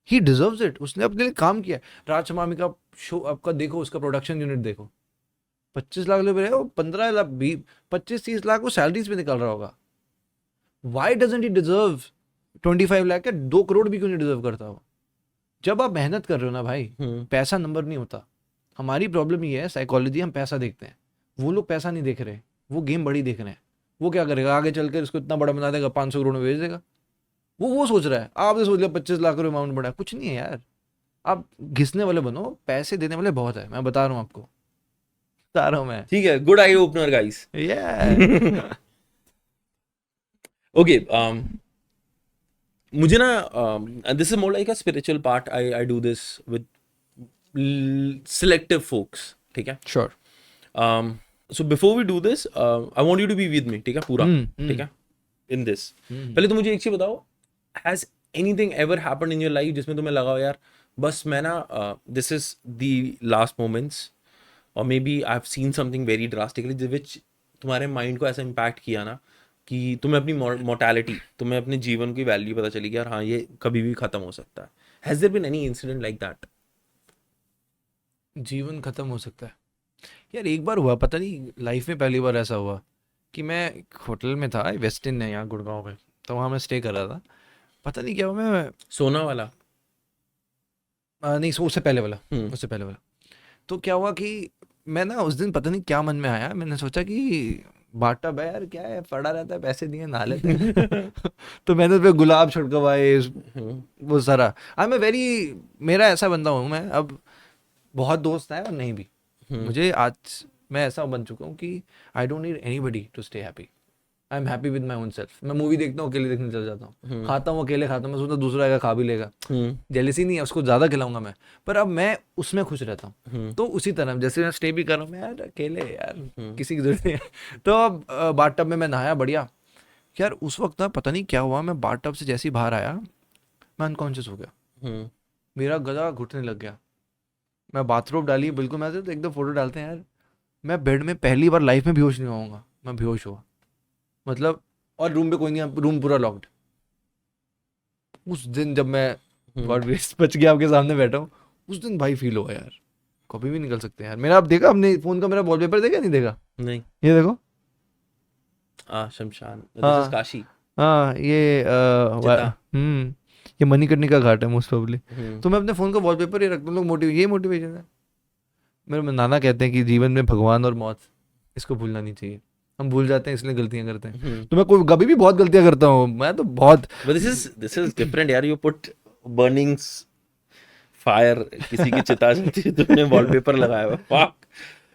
Speaker 2: ही डिजर्व्स इट, उसने अपने लिए काम किया है। राज शमामी का शो आपका देखो, उसका प्रोडक्शन यूनिट देखो, 25 लाख रुपए रहे, 15 लाख 25-30 लाख वो सैलरीज पे निकल रहा होगा। Why doesn't he deserve 25 lakh का 2 करोड़ भी क्यों नहीं डिजर्व करता वो? जब आप मेहनत कर रहे हो ना भाई, पैसा नंबर नहीं होता। हमारी प्रॉब्लम ये है साइकोलॉजी, हम पैसा देखते हैं, वो लोग पैसा नहीं देख रहे, वो गेम बड़ी देख रहे हैं। वो क्या करेगा, आगे चलकर इसको इतना बड़ा बना देगा, 500 करोड़ में बेच देगा। वो सोच रहा है। आपने सोच लिया 25 लाख रुपए अमाउंट बड़ा, कुछ नहीं है यार। आप घिसने वाले बनो, पैसे देने वाले बहुत है, मैं बता रहा हूँ आपको, बता रहा हूँ मैं।
Speaker 1: ठीक है, good eye opener guys. Okay, मुझे ना this is more like a spiritual part. I do this with selective folks, ठीक है।
Speaker 2: Sure.
Speaker 1: So before we do this I want you to be with me, ठीक है, पूरा, ठीक है, in this. पहले तो मुझे एक चीज बताओ, has anything ever happened in your life जिसमें तुम्हें लगा हो यार बस मैं ना this is the last moments, और maybe I have seen something very drastically which तुम्हारे माइंड को ऐसा इम्पैक्ट किया ना कि तुम्हें अपनी मोर्टैलिटी, तुम्हें अपने जीवन की वैल्यू पता चली कि यार हाँ ये कभी भी खत्म हो सकता है? Has there been any incident like that?
Speaker 2: जीवन खत्म हो सकता है यार, एक बार हुआ, पता नहीं लाइफ में पहली बार ऐसा हुआ कि मैं एक होटल में था, वेस्ट इन है यहाँ गुड़गांव में, तो वहाँ मैं स्टे कर रहा था। पता नहीं क्या हुआ, मैं
Speaker 1: सोना वाला?
Speaker 2: नहीं, उससे पहले वाला,
Speaker 1: हम्म।
Speaker 2: उससे पहले वाला। तो क्या हुआ कि मैं ना उस दिन पता नहीं क्या मन में आया, मैंने सोचा कि बाटब है यार, क्या है, पड़ा रहता है, पैसे दिए नहा लेते हैं। तो मैंने उस पे गुलाब छिड़कवाए, वो सारा। आई एम वेरी, मेरा ऐसा बंदा हूँ मैं, अब बहुत दोस्त है और नहीं भी, मुझे आज मैं ऐसा बन चुका हूँ कि I don't need anybody to stay happy. I am happy with my own self. मैं मूवी देखता हूँ, अकेले देखने चल जाता हूँ, खाता हूँ अकेले खाता हूँ, मैं सोचता दूसरा आएगा खा भी लेगा, जेलसी नहीं है, उसको ज़्यादा खिलाऊंगा मैं, पर अब मैं उसमें खुश रहता हूँ। तो उसी तरह जैसे मैं स्टे भी कर रहा हूँ, मैं यार अकेले यार किसी की जरूरत नहीं है। तो अब बाथ टब में मैं नहाया, बढ़िया यार। उस वक्त ना पता नहीं क्या हुआ, मैं बाथ टब से जैसे ही बाहर आया, मैं अनकॉन्शियस हो गया, मेरा गला घुटने लग गया। मैं बाथरूम डाली बिल्कुल, मैं तो एकदम फोटो डालते हैं यार, मैं बेड में पहली बार लाइफ में बेहोश नहीं होऊंगा, मैं बेहोश हुआ मतलब। और रूम पे कोई नहीं, रूम पूरा लॉक्ड। उस दिन जब मैं गॉड ग्रेस बच गया आपके सामने बैठा हूँ, उस दिन भाई फील हुआ यार, कभी भी निकल सकते हैं यार। मेरा आप देखा, आपने फोन का मेरा वॉलपेपर देखा, नहीं देखा?
Speaker 1: नहीं।
Speaker 2: ये देखो,
Speaker 1: शमशान, दिस
Speaker 2: हाँ
Speaker 1: इज काशी।
Speaker 2: हाँ, ये
Speaker 1: चिता।
Speaker 2: ये मणिकर्णिका घाट है मोस्ट प्रोबेबली। तो मैं अपने फोन का वॉलपेपर ही रखता हूँ, लोग ये मोटिवेशन है। मेरे नाना कहते हैं कि जीवन में भगवान और मौत, इसको भूलना नहीं चाहिए। हम भूल जाते हैं इसलिए गलतियां करते हैं। तो मैं कोई कभी भी बहुत गलतियां करता हूँ, मैं तो बहुत।
Speaker 1: But this is different यार, you put burning fire, किसी की चिता जलती है, तुमने वॉलपेपर लगाया हुआ, fuck।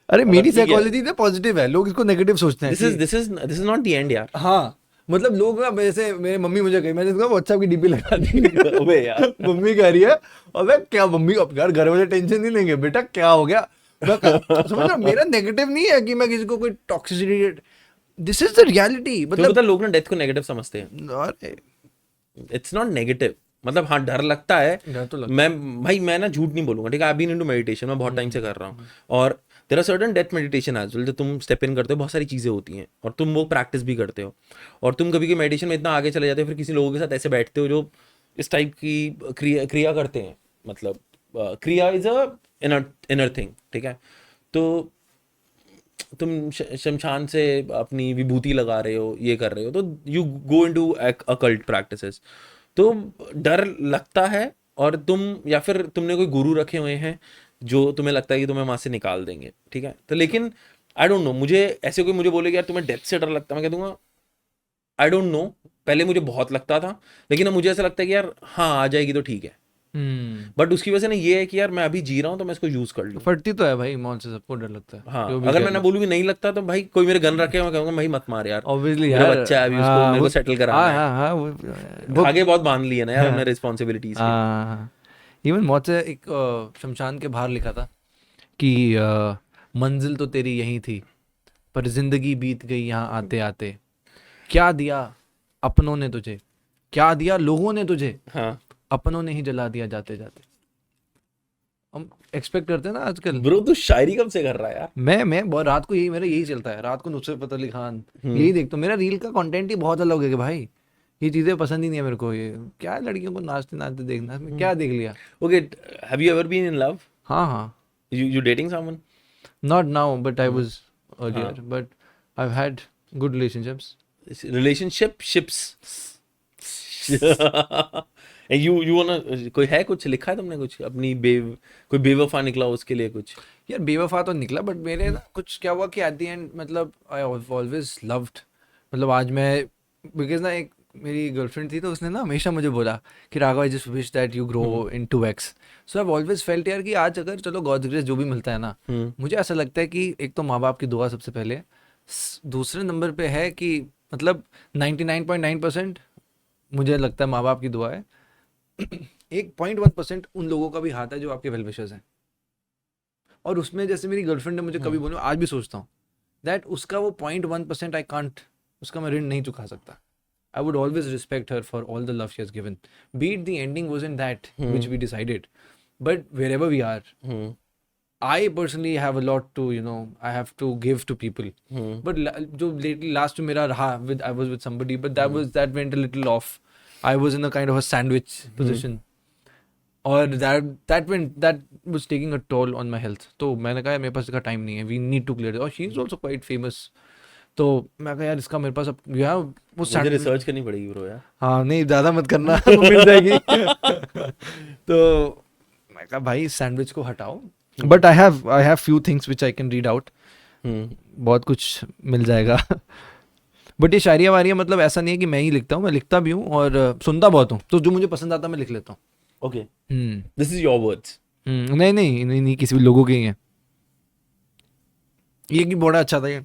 Speaker 2: अरे मेरी
Speaker 1: ठीक है।
Speaker 2: साइकोलॉजी ना पॉजिटिव है, लोग इसको नेगेटिव सोचते हैं
Speaker 1: this is not the end यार।
Speaker 2: हाँ, मतलब लोग ना, जैसे मेरी मम्मी मुझे कही, मैंने इसका व्हाट्सएप की डीपी लगा दी।
Speaker 1: अबे यार,
Speaker 2: मम्मी कह रही है, अबे क्या मम्मी, अब यार घर वाले टेंशन नहीं लेंगे, बेटा क्या हो गया। समझ रहा, मेरा नेगेटिव नहीं है कि मैं किसी को कोई toxicity, this is the reality.
Speaker 1: मतलब पता लोग ना डेथ को नेगेटिव समझते हैं।
Speaker 2: अरे
Speaker 1: इट्स नॉट नेगेटिव, मतलब हाँ डर लगता है।
Speaker 2: डर तो लगता
Speaker 1: मैं ना झूठ नहीं बोलूंगा, ठीक है, आई बीन इनटू मेडिटेशन, मैं बहुत टाइम से कर रहा हूँ, और there are certain death meditation as well, जो तुम स्टेप इन करते हो, बहुत सारी चीजें होती हैं और तुम वो प्रैक्टिस भी करते हो, और तुम कभी कभी मेडिटेशन में इतना आगे चले जाते हो, फिर किसी लोगों के साथ ऐसे बैठते हो जो इस टाइप की क्रिया करते हैं, मतलब क्रिया इज अ इनर थिंग, ठीक है? तो तुम शमशान से अपनी विभूति लगा रहे हो, ये कर रहे हो, तो you go into occult practices, तो डर लगता है, और तुम या फिर तुमने कोई गुरु रखे हुए हैं जो तुम्हें लगता है कि तुम्हें वहां से निकाल देंगे, ठीक है? तो लेकिन आई डोंट नो, मुझे ऐसे कोई मुझे बोले कि यार तुम्हें डेथ से डर लगता है, मैं कह दूंगा आई डोंट नो, पहले मुझे बहुत लगता था, लेकिन अब मुझे ऐसा लगता है कि यार हाँ आ जाएगी तो ठीक है। बट उसकी वजह से ना ये है कि यार मैं अभी जी रहा हूँ तो मैं इसको यूज कर लूँ।
Speaker 2: फटती तो है भाई, मौत से सबको डर लगता है।
Speaker 1: हाँ,
Speaker 2: जो भी
Speaker 1: अगर
Speaker 2: कह
Speaker 1: मैं ना
Speaker 2: लो।
Speaker 1: बोलूँ कि नहीं लगता तो भाई कोई मेरे गन रखे, मैं कहूंगा भाई मत मार यार,
Speaker 2: ऑब्वियसली
Speaker 1: मेरा
Speaker 2: यार,
Speaker 1: बच्चा है अभी, उसको मेरे को सेटल कराना
Speaker 2: हाँ
Speaker 1: है।
Speaker 2: हाँ हाँ वो
Speaker 1: आगे बहुत बांध लिए ना यार हमने रिस्पॉन्सिबिलिटीज के।
Speaker 2: हाँ। इवन मौत से एक शमशान के बाहर लिखा था कि मंजिल तो तेरी यही थी, पर जिंदगी बीत गई यहाँ आते आते। क्या दिया अपनों ने तुझे, क्या दिया लोगों ने तुझे,
Speaker 1: हाँ
Speaker 2: अपनों ने ही जला दिया जाते जाते। हम एक्सपेक्ट करते हैं ना आजकल।
Speaker 1: ब्रो, तू शायरी कब से कर रहा है यार?
Speaker 2: मैं बहुत रात को मेरा यही चलता है, रात को नुसरत फतेह अली खान
Speaker 1: हम्म।
Speaker 2: यही देखता हूँ। मेरा रील का कंटेंट ही बहुत अलग है कि भाई ये चीजें पसंद ही नहीं है मेरे को। ये क्या है, लड़कियों को नाचते नाचते देखना, मैं क्या देख लिया।
Speaker 1: Okay, have you ever been in love?
Speaker 2: हाँ हाँ,
Speaker 1: you dating someone?
Speaker 2: Not now but I was earlier, but I have had good relationships.
Speaker 1: Relationships you wanna, कोई है, कुछ लिखा है तुमने, कुछ अपनी कोई बेवफा निकला उसके लिए कुछ?
Speaker 2: यार बेवफा तो निकला, बट मेरे ना कुछ क्या हुआ कि एट द एंड मतलब आई ऑलवेज लव्ड, मतलब आज मैं, बिकॉज ना एक मेरी गर्लफ्रेंड थी तो उसने ना हमेशा मुझे बोला कि Raghav I just wish that you grow in 2x। So I always felt यार कि आज अगर चलो गॉड्स ग्रेस जो भी मिलता है ना, मुझे ऐसा लगता है कि एक तो माँ बाप की दुआ सबसे पहले, दूसरे नंबर पे है कि मतलब 99.9% मुझे लगता है माँ बाप की दुआ है। 1.1% उन लोगों का भी हाथ है जो आपके वेल विशर्स हैं। और उसमें जैसे मेरी गर्लफ्रेंड ने मुझे कभी बोला, आज भी सोचता हूँ दैट उसका वो 0.1% आई कांट, उसका मैं ऋण नहीं चुका सकता। I would always respect her for all the love she has given. Be it the ending wasn't that which we decided, but wherever we are, I personally have a lot to, I have to give to people. But जो lately last मेरा रहा with, I was with somebody, but that went a little off. I was in a kind of a sandwich position. और that was taking a toll on my health. तो मैंने कहा मेरे पास इसका time नहीं है, we need to clear it. और she is also quite famous. तो मैं कहा यार इसका मेरे पास अब यार वो
Speaker 1: मुझे रिसर्च करनी पड़ेगी ब्रो यार।
Speaker 2: हाँ नहीं ज़्यादा मत करना वो मिल जाएगी। तो मैं कहा भाई सैंडविच को हटाओ, but I have few things which I can read out, बहुत कुछ मिल जाएगा। बट ये शायरिया वारिया मतलब ऐसा नहीं है कि मैं ही लिखता हूँ, मैं लिखता भी हूँ और सुनता बहुत हूँ, तो जो मुझे पसंद आता मैं लिख लेता हूँ।
Speaker 1: Okay, this is your words?
Speaker 2: नहीं किसी भी लोगों के ही हैं। ये भी बड़ा अच्छा था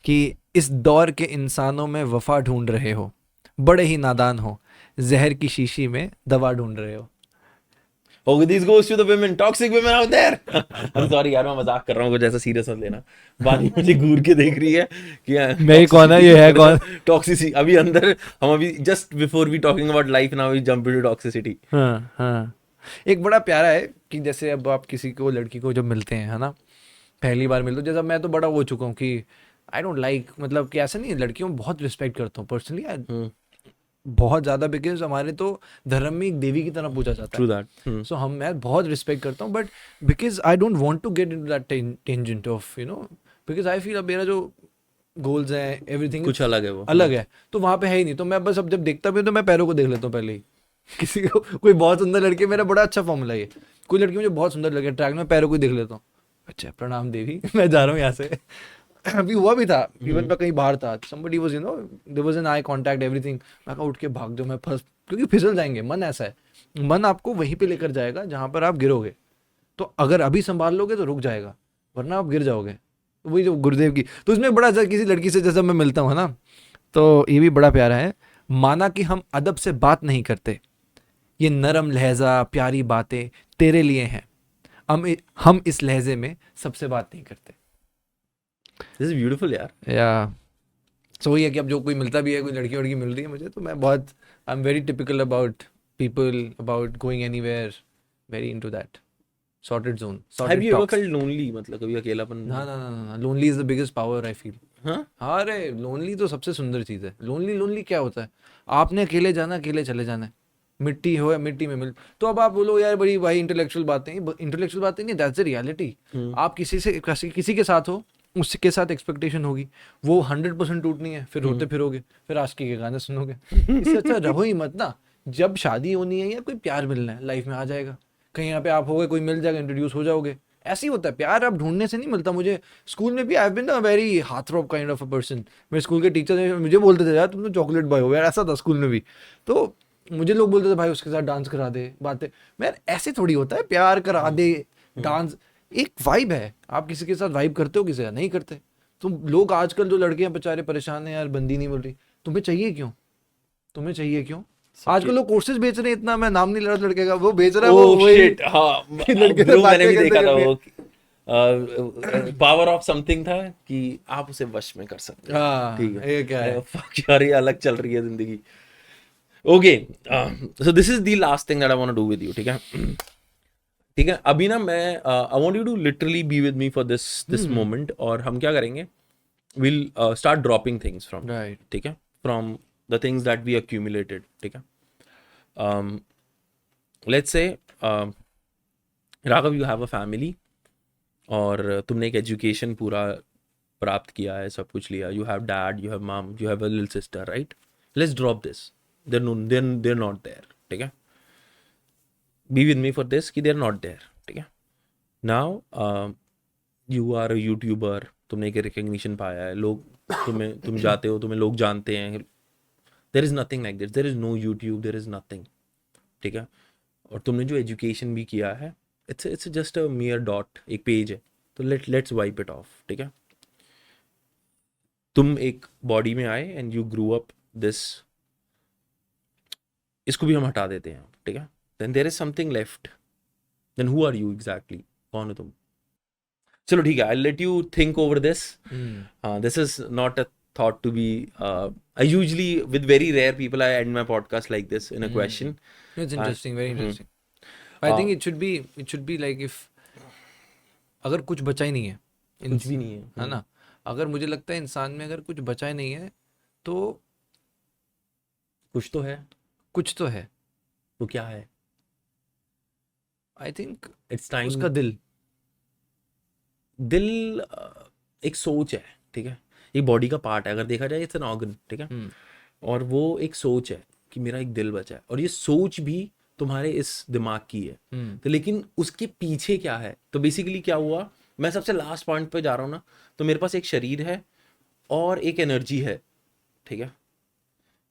Speaker 2: कि इस दौर के इंसानों में वफा ढूंढ रहे हो, बड़े ही नादान हो, जहर की शीशी में दवा ढूंढ रहे हो।
Speaker 1: Okay, this goes to the women, toxic women out there. I'm sorry यार, मैं मजाक कर रहा हूँ, कुछ ऐसा सीरियस मत लेना। बानी मुझे घूर के देख रही है कि
Speaker 2: मैं कौन है, ये है कौन?
Speaker 1: टॉक्सिसिटी अभी अंदर, हम अभी just before we talking about life, now we jump into toxicity.
Speaker 2: हाँ। एक बड़ा प्यारा है कि जैसे अब आप किसी को, लड़की को जब मिलते हैं, है ना, पहली बार मिलते हो, जैसा मैं तो बड़ा हो चुका हूँ कि आई डोंट लाइक, मतलब कि ऐसा नहीं है, लड़कियों में बहुत रिस्पेक्ट करता हूँ पर्सनली, बहुत ज़्यादा, बिकॉज हमारे तो धर्म में एक देवी की तरह पूजा जाता है।
Speaker 1: True that.
Speaker 2: सो हम, मैं बहुत रिस्पेक्ट करता हूँ, but because I don't want to get into that tangent of because I feel अब मेरा जो गोल्स हैं, एवरीथिंग
Speaker 1: कुछ अलग है, वो
Speaker 2: अलग है, तो वहाँ पे है ही नहीं। तो मैं बस अब जब देखता भी हूँ तो मैं पैरों को देख लेता हूँ पहले ही। किसी को कोई बहुत सुंदर लड़की, मेरा बड़ा अच्छा फॉर्मूला है, कोई लड़की मुझे बहुत सुंदर लगे ट्रैक में, पैरों को ही देख लेता हूँ, अच्छा प्रणाम देवी मैं जा रहा हूँ यहाँ से। अभी हुआ भी था, इवन मैं कहीं बाहर था, somebody was there was an eye contact, everything, मैं कहा उठ के भाग जाओ, मैं फंस, क्योंकि फिसल जाएंगे। मन ऐसा है, मन आपको वहीं पे लेकर जाएगा जहाँ पर आप गिरोगे, तो अगर अभी संभाल लोगे तो रुक जाएगा, वरना आप गिर जाओगे। तो वही जो गुरुदेव की, तो उसमें बड़ा अच्छा, किसी लड़की से जैसा मैं मिलता हूँ, है ना, तो ये भी बड़ा प्यारा है। माना कि हम अदब से बात नहीं करते, ये नरम लहजा प्यारी बातें तेरे लिए हैं, हम इस लहजे में सबसे बात नहीं करते।
Speaker 1: This is beautiful यार।
Speaker 2: या सो वही है कि अब जो कोई मिलता भी है, कोई लड़की वड़की मिल रही है मुझे, तो मैं बहुत, I am very typical about people, about going anywhere, very into that sorted zone.
Speaker 1: Have you ever felt lonely, मतलब कभी अकेलापन?
Speaker 2: ना, lonely is the biggest power I feel.
Speaker 1: हाँ,
Speaker 2: अरे लोनली तो सबसे सुंदर चीज़ है। लोनली क्या होता है, आपने अकेले जाना, अकेले चले जाना है, मिट्टी हो या मिट्टी में मिल। तो अब आप बोलो यार बड़ी भाई इंटेलेक्चुअल बातें नहीं, दैट्स द रियलिटी। आप किसी के साथ हो, उसके साथ एक्सपेक्टेशन होगी, वो 100% टूटनी है, फिर रोते फिरोगे, फिर आशिकी के गाने सुनोगे। इससे अच्छा रहो ही मत ना। जब शादी होनी है या कोई प्यार मिलना है, लाइफ में आ जाएगा, कहीं यहाँ पे आप हो गए, कोई मिल जाएगा, इंट्रोड्यूस हो जाओगे। ऐसे ही होता है प्यार, आप ढूंढने से नहीं मिलता। मुझे स्कूल में भी I have been a very heartthrob kind of a person. मेरे स्कूल के टीचर मुझे बोलते थे यार तुम तो चॉकलेट बॉय हो यार, ऐसा था स्कूल में भी। तो मुझे लोग बोलते थे भाई उसके साथ डांस करा दे, बातें। मैं ऐसे थोड़ी होता है, प्यार करा दे, डांस एक वाइब है। आप किसी के साथ वाइब करते हो, किसी के साथ नहीं करते। तुम लोग आजकल जो लड़के हैं बेचारे परेशान हैं यार, बंदी नहीं मिल रही। तुम्हें चाहिए क्यों? तुम्हें चाहिए क्यों? आजकल लोग कोर्सेज बेच रहे हैं, इतना मैं नाम नहीं ले रहा लड़के का, वो बेच रहा है वो
Speaker 1: ओह शिट, हाँ
Speaker 2: कि लड़के से
Speaker 1: ब्रो मैंने
Speaker 2: बातें
Speaker 1: भी
Speaker 2: करते
Speaker 1: देखा था
Speaker 2: करते।
Speaker 1: वो पावर ऑफ समथिंग था कि आप उसे वश में कर सकते हैं।
Speaker 2: हाँ
Speaker 1: ठीक है,
Speaker 2: ये क्या है?
Speaker 1: fuck यार, ये अलग चल रही है जिंदगी। Okay, so this is the last thing that I want to do with you, ठीक है? ठीक है, अभी ना मैं I want you to literally be with me for this moment, और हम क्या करेंगे, will start dropping things from,
Speaker 2: right.
Speaker 1: ठीक है, from the things that we accumulated, ठीक है? Let's say Raghav, you have a family, और तुमने एक एजुकेशन पूरा प्राप्त किया है, सब कुछ लिया, you have dad, you have mom, you have a little sister, right? Let's drop this, there not there, ठीक है? Be with me for this कि देयर नॉट देयर, ठीक है? Now you are a YouTuber, तुमने एक recognition पाया है, लोग तुम जाते हो, तुम्हें लोग जानते हैं। There is nothing like this, there is no YouTube, there is nothing, ठीक है? और तुमने जो एजुकेशन भी किया है, it's just a mere dot, एक पेज है, तो लेट्स वाइप इट ऑफ, ठीक है? तुम एक बॉडी में आए and you grew up this, इसको भी हम हटा देते हैं, ठीक है? Then there is something left, then who are you exactly, कौन हो तुम? चलो ठीक है, I let you think over this. This is not a thought to be I usually, with very rare people, I end my podcast like this in a question.
Speaker 2: It's interesting, very
Speaker 1: Mhm.
Speaker 2: interesting. I think it should be like if अगर कुछ बचा ही नहीं है,
Speaker 1: कुछ भी नहीं
Speaker 2: है ना? अगर मुझे लगता है इंसान में अगर कुछ बचा ही नहीं है तो
Speaker 1: कुछ तो है,
Speaker 2: कुछ तो है।
Speaker 1: वो क्या है?
Speaker 2: आई थिंक
Speaker 1: इट्स टाइम।
Speaker 2: उसका दिल।
Speaker 1: दिल एक सोच है, ठीक है? एक बॉडी का पार्ट है, अगर देखा जाए इट्स एन ऑर्गन, ठीक है? और वो एक सोच है कि मेरा एक दिल बचा है, और ये सोच भी तुम्हारे इस दिमाग की है। तो लेकिन उसके पीछे क्या है? तो बेसिकली क्या हुआ, मैं सबसे लास्ट पॉइंट पे जा रहा हूँ ना, तो मेरे पास एक शरीर है और एक एनर्जी है, ठीक है?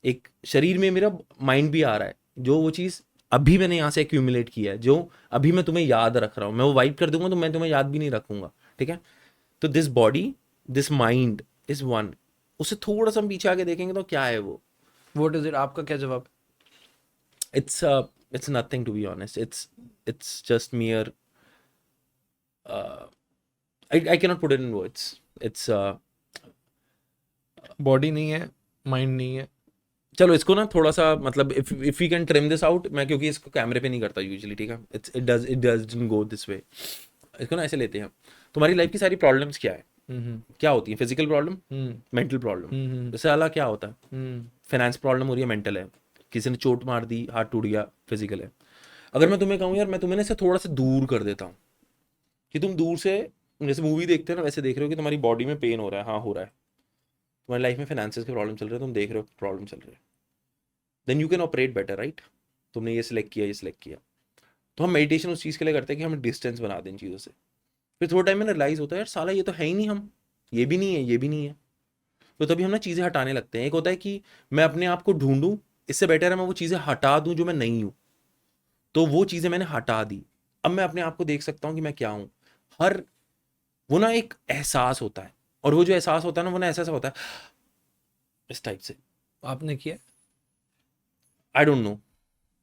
Speaker 1: एक शरीर में मेरा माइंड भी आ रहा है, जो वो चीज़ अभी मैंने यहाँ से एक्यूमुलेट किया है, जो अभी मैं तुम्हें याद रख रहा हूँ, मैं वो वाइप कर दूंगा तो मैं तुम्हें याद भी नहीं रखूंगा, ठीक है? तो this body, this mind is one. उससे थोड़ा सा हम पीछे आके देखेंगे तो क्या है वो?
Speaker 2: What is it? आपका क्या जवाब?
Speaker 1: It's nothing, to be honest. It's just mere I cannot put it in words. It's
Speaker 2: body नहीं है, माइंड नहीं है।
Speaker 1: चलो इसको ना थोड़ा सा, मतलब if you can trim this out, मैं क्योंकि इसको कैमरे पे नहीं करता यूजुअली, ठीक है? It doesn't go this way. इसको ना ऐसे लेते हैं, तुम्हारी लाइफ की सारी प्रॉब्लम्स क्या है? क्या होती है? Physical problem, mental problem. जैसे अला क्या होता है? फाइनेंस प्रॉब्लम हो रही है, मेंटल है। किसी ने चोट मार दी, हाथ टूट गया, फिजिकल है। अगर मैं तुम्हें कहूँ यार, मैं तुम्हें से थोड़ा सा दूर कर देता हूँ, कि तुम दूर से जैसे मूवी देखते हो ना, वैसे देख रहे हो कि तुम्हारी बॉडी में पेन हो रहा है, हाँ हो रहा है, तुम्हारी लाइफ में फाइनेंसेस के प्रॉब्लम चल रहे हैं, तुम देख रहे हो प्रॉब्लम चल रहे हैं, then you can operate better, right? तुमने ये सिलेक्ट किया, ये सिलेक्ट किया, तो हम मेडिटेशन उस चीज़ के लिए करते हैं कि हम डिस्टेंस बना दें इन चीज़ों से। फिर थोड़ा टाइम में रियलाइज होता है यार साला ये तो है ही नहीं, हम ये भी नहीं है, ये भी नहीं है, तो तभी हम ना चीज़ें हटाने लगते हैं। एक होता है कि मैं अपने आप को ढूंढूं, इससे बेटर है मैं वो चीज़ें हटा दूं जो मैं नहीं हूं। तो वो चीज़ें मैंने हटा दी, अब मैं अपने आप को देख सकता हूं कि मैं क्या हूं। हर वो ना एक एहसास होता है, और वो जो एहसास होता है ना, वो ना ऐसा होता है इस टाइप से।
Speaker 2: आपने किया?
Speaker 1: आई डोंट नो,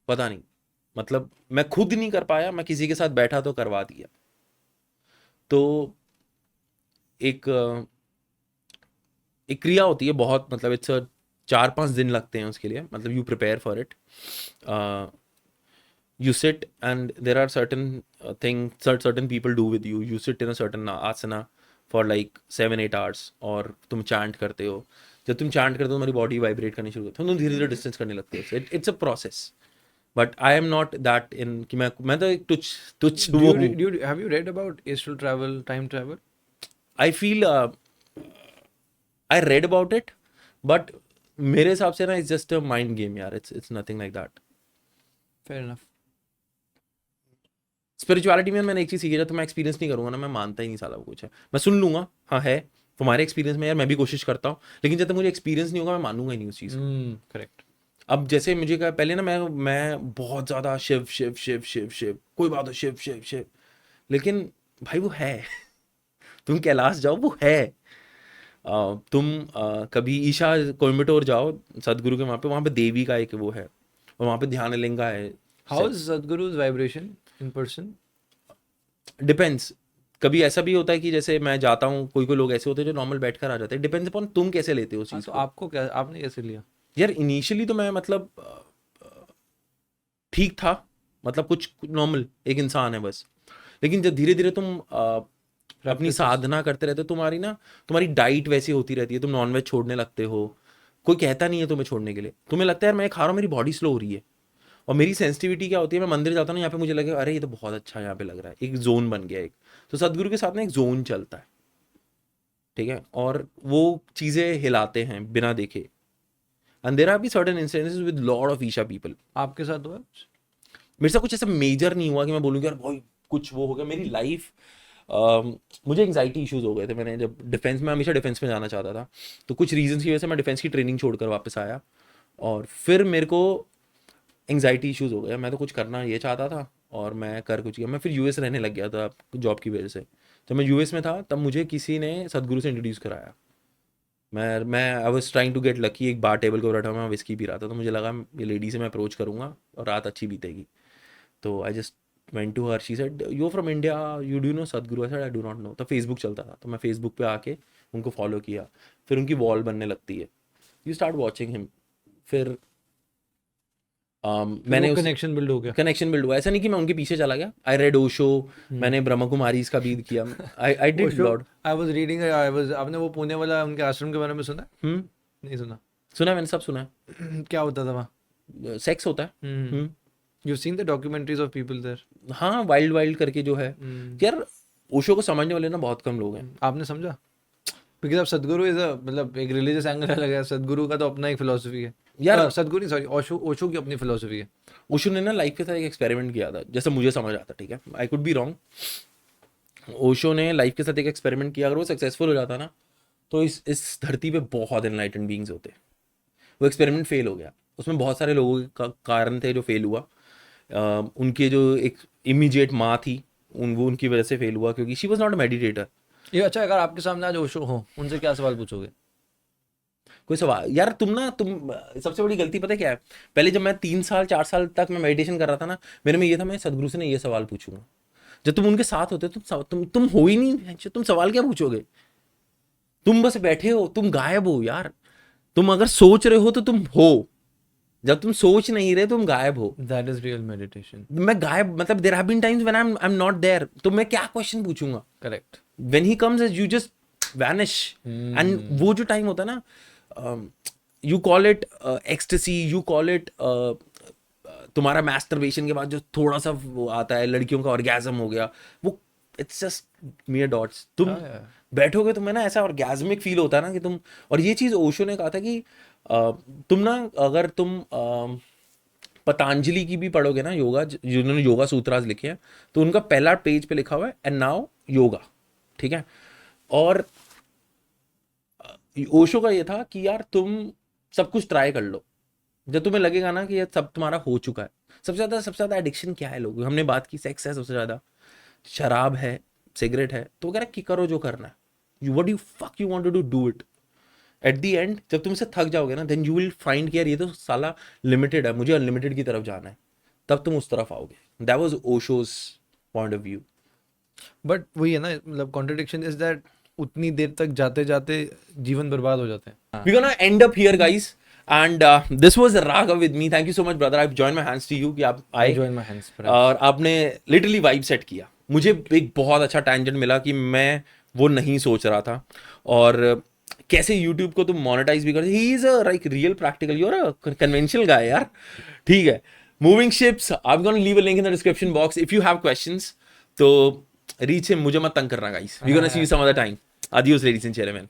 Speaker 1: पता नहीं, मतलब मैं खुद नहीं कर पाया, मैं किसी के साथ बैठा तो करवा दिया। तो एक एक क्रिया होती है बहुत, मतलब इट्स 4-5 दिन लगते हैं उसके लिए, मतलब you prepare for it. you sit and there are certain things certain people do with you. You sit in a certain asana for like 7-8 hours, और तुम chant करते हो। जब तुम chant करते हो तुम्हारी बॉडी वाइब्रेट करनी शुरू करती है, तुम धीरे धीरे डिस्टेंस करने लगते हो। It's a process, but I am not that in कि मैं तो एक तुच्छ
Speaker 2: Do
Speaker 1: वो
Speaker 2: you,
Speaker 1: हूँ.
Speaker 2: do you, have you read about astral travel, time travel?
Speaker 1: I feel I read about it, but मेरे हिसाब से ना it's just a mind game यार. It's nothing like that.
Speaker 2: Fair enough.
Speaker 1: Spirituality में मैंने एक चीज़ सीखी है, जब तो मैं एक्सपीरियंस नहीं करूंगा ना, मैं मानता ही नहीं साला वो कुछ है. मैं सुन लूंगा, हाँ है तुम्हारे एक्सपीरियंस में यार, मैं भी कोशिश करता हूँ, लेकिन जब तक मुझे एक्सपीरियंस नहीं होगा मैं मानूंगा ही नहीं उस चीज़ को.
Speaker 2: Correct.
Speaker 1: अब जैसे मुझे कहा पहले ना, मैं बहुत ज़्यादा शिव शिव शिव शिव शिव, कोई बात हो शिव शिव शिव, लेकिन भाई वो है. तुम कैलाश जाओ, वो है. तुम कभी ईशा कोयम्बटूर जाओ सदगुरु के वहाँ पे देवी का एक वो है, और वहाँ पे ध्यान लिंगा है.
Speaker 2: How is Sadhguru's vibration in person?
Speaker 1: Depends. कभी ऐसा भी होता है कि जैसे मैं जाता हूँ, कोई लोग ऐसे होते हैं जो नॉर्मल बैठ कर आ जाते हैं. डिपेंड्स अपॉन तुम कैसे लेते हो उस
Speaker 2: हाँ,
Speaker 1: चीज़
Speaker 2: तो
Speaker 1: को.
Speaker 2: आपको क्या, आपने कैसे लिया?
Speaker 1: यार इनिशियली तो मैं मतलब ठीक था, मतलब कुछ नॉर्मल एक इंसान है बस. लेकिन जब धीरे धीरे तुम अपनी साधना करते रहते हो, तुम्हारी डाइट वैसी होती रहती है, तुम नॉनवेज छोड़ने लगते हो. कोई कहता नहीं है तुम्हें छोड़ने के लिए, तुम्हें लगता है यार मैं खा रहा हूँ, मेरी बॉडी स्लो हो रही है. और मेरी सेंसिटिविटी क्या होती है, मैं मंदिर जाता हूँ यहाँ पे मुझे लगे अरे ये तो बहुत अच्छा यहाँ पे लग रहा है, एक जोन बन गया एक. तो सदगुरु के साथ ना एक जोन चलता है, ठीक है, और वो चीज़ें हिलाते हैं बिना देखे. And there are be certain instances with lot of ईशा पीपल.
Speaker 2: आपके साथ हुआ?
Speaker 1: मेरे साथ कुछ ऐसा मेजर नहीं हुआ कि मैं बोलूँ कि यार भाई कुछ वो हो गया. मेरी लाइफ मुझे एंग्जाइटी इश्यूज हो गए थे. मैंने जब डिफेंस में, हमेशा डिफेंस में जाना चाहता था, तो कुछ रीजंस की वजह से मैं डिफेंस की ट्रेनिंग छोड़कर वापस आया, और फिर मेरे को एंग्जाइटी इश्यूज हो गया. मैं तो कुछ करना ये चाहता था और मैं कर कुछ गया. मैं फिर यूएस रहने लग गया था जॉब की वजह से. जब मैं यूएस में था तब मुझे किसी ने सदगुरु से इंट्रोड्यूस कराया. मैं I was trying to get lucky. एक बार टेबल को बैठा मैं विस्की पी रहा था, तो मुझे लगा ये लेडी से मैं अप्रोच करूंगा और रात अच्छी बीतेगी. तो I just went to her. She said, "You're from India. You do know Sadhguru?" I said, "I do not know." तो फेसबुक चलता था, तो मैं फेसबुक पे आके उनको फॉलो किया. फिर उनकी वॉल बनने लगती है, यू स्टार्ट वॉचिंग हिम. फिर मैंने
Speaker 2: कनेक्शन बिल्ड हो गया.
Speaker 1: कनेक्शन बिल्ड हुआ. ऐसा नहीं कि मैं उनके पीछे चला गया. आई रेड ओशो, मैंने ब्रह्मा कुमारी का भी किया. I did lot.
Speaker 2: आपने वो पुणे वाला उनके आश्रम के बारे में सुना? नहीं सुना?
Speaker 1: सुना है, मैंने सब सुना है.
Speaker 2: क्या होता था वहाँ?
Speaker 1: सेक्स होता है.
Speaker 2: You've seen the documentaries of people there?
Speaker 1: हाँ, वाइल्ड वाइल्ड करके जो है. यार ओशो को समझने वाले ना बहुत कम लोग हैं.
Speaker 2: आपने समझा? क्योंकि अब सदगुरु इज मतलब एक रिलीजियस एंगल अलग है. सदगुरु का तो अपना एक फिलोसफी है
Speaker 1: यार.
Speaker 2: सदगुरु नहीं, सॉरी, ओशो की अपनी फिलोसफी है.
Speaker 1: ओशो ने ना लाइफ के साथ एक एक्सपेरिमेंट किया था, जैसे मुझे समझ आता. ठीक है, I could be wrong. Osho ने लाइफ के साथ एक एक्सपेरिमेंट किया. अगर वो सक्सेसफुल हो जाता ना, तो इस धरती पे बहुत एनलाइटेंड बीइंग्स होते. वो एक्सपेरिमेंट फेल हो गया. उसमें बहुत सारे लोगों के कारण थे जो फेल हुआ. उनके जो एक इमीडिएट माँ थी, वो उनकी वजह से फेल हुआ, क्योंकि she was not a meditator.
Speaker 2: ये अच्छा, अगर आपके सामने आज ओशो हो, उनसे क्या सवाल पूछोगे?
Speaker 1: कोई सवाल यार, तुम सबसे बड़ी गलती पता है क्या है? पहले जब मैं 3 साल 4 साल तक मैं मेडिटेशन कर रहा था ना, मेरे में ये था मैं सदगुरु से ने ये सवाल पूछूंगा. जब तुम उनके साथ होते तुम हो ही नहीं. तुम सवाल क्या पूछोगे? तुम बस बैठे हो, तुम गायब हो यार. तुम अगर सोच रहे हो तो तुम हो, जब तुम सोच नहीं रहे तुम गायब हो.
Speaker 2: That is real meditation.
Speaker 1: मैं गायब, मतलब there have been times when I am not there, तो मैं क्या क्वेश्चन पूछूंगा?
Speaker 2: Correct.
Speaker 1: When he comes you just vanish. And वो जो टाइम होता है ना, you call it ecstasy, you call it तुम्हारा मैस्टरबेशन के बाद जो थोड़ा सा वो आता है, लड़कियों का ऑर्गेजम हो गया, वो इट्स जस्ट mere डॉट्स. तुम बैठोगे तो मैं ना ऐसा ऑर्गेजमिक फील होता है ना कि तुम. और ये चीज़ ओशो ने कहा था कि तुम ना, अगर तुम पतंजलि की भी पढ़ोगे ना योगा, जिन्होंने योगा सूत्रास लिखे हैं, तो उनका पहला पेज पे लिखा हुआ है एंड नाउ योगा. ठीक है. और ओशो का ये था कि यार तुम सब कुछ ट्राई कर लो. जब तुम्हें लगेगा ना कि ये सब तुम्हारा हो चुका है. सबसे ज़्यादा एडिक्शन क्या है लोग, हमने बात की सेक्स है सबसे ज़्यादा, शराब है, सिगरेट है. तो कह रहा कि करो जो करना है. What you fuck you want to do it. At the end जब तुम इससे थक जाओगे ना, देन यू विल फाइंड कि यार ये तो साला लिमिटेड है, मुझे अनलिमिटेड की तरफ जाना है. तब तुम उस तरफ आओगे. That was Osho's point of view.
Speaker 2: But वही है ना, मतलब कॉन्ट्रडिक्शन इज दैट उतनी देर तक जाते जाते जीवन बर्बाद हो जाते हैं.
Speaker 1: We gonna end up here guys, and this was Raghav with me. Thank you so much brother. I join my hands to you कि आप आए,
Speaker 2: Join my hands, perhaps.
Speaker 1: और आपने लिटरली वाइब सेट किया. मुझे एक बहुत अच्छा टैंजेंट मिला कि मैं वो नहीं सोच रहा था. और कैसे YouTube को तुम मोनेटाइज भी करते. He is a like real practical, you are a conventional guy यार. ठीक है, Moving ships, I'm going to leave a link in the description box. If you have questions, तो reach him. मुझे मत तंग करना guys. We're going to see you some other time. Adios ladies and gentlemen.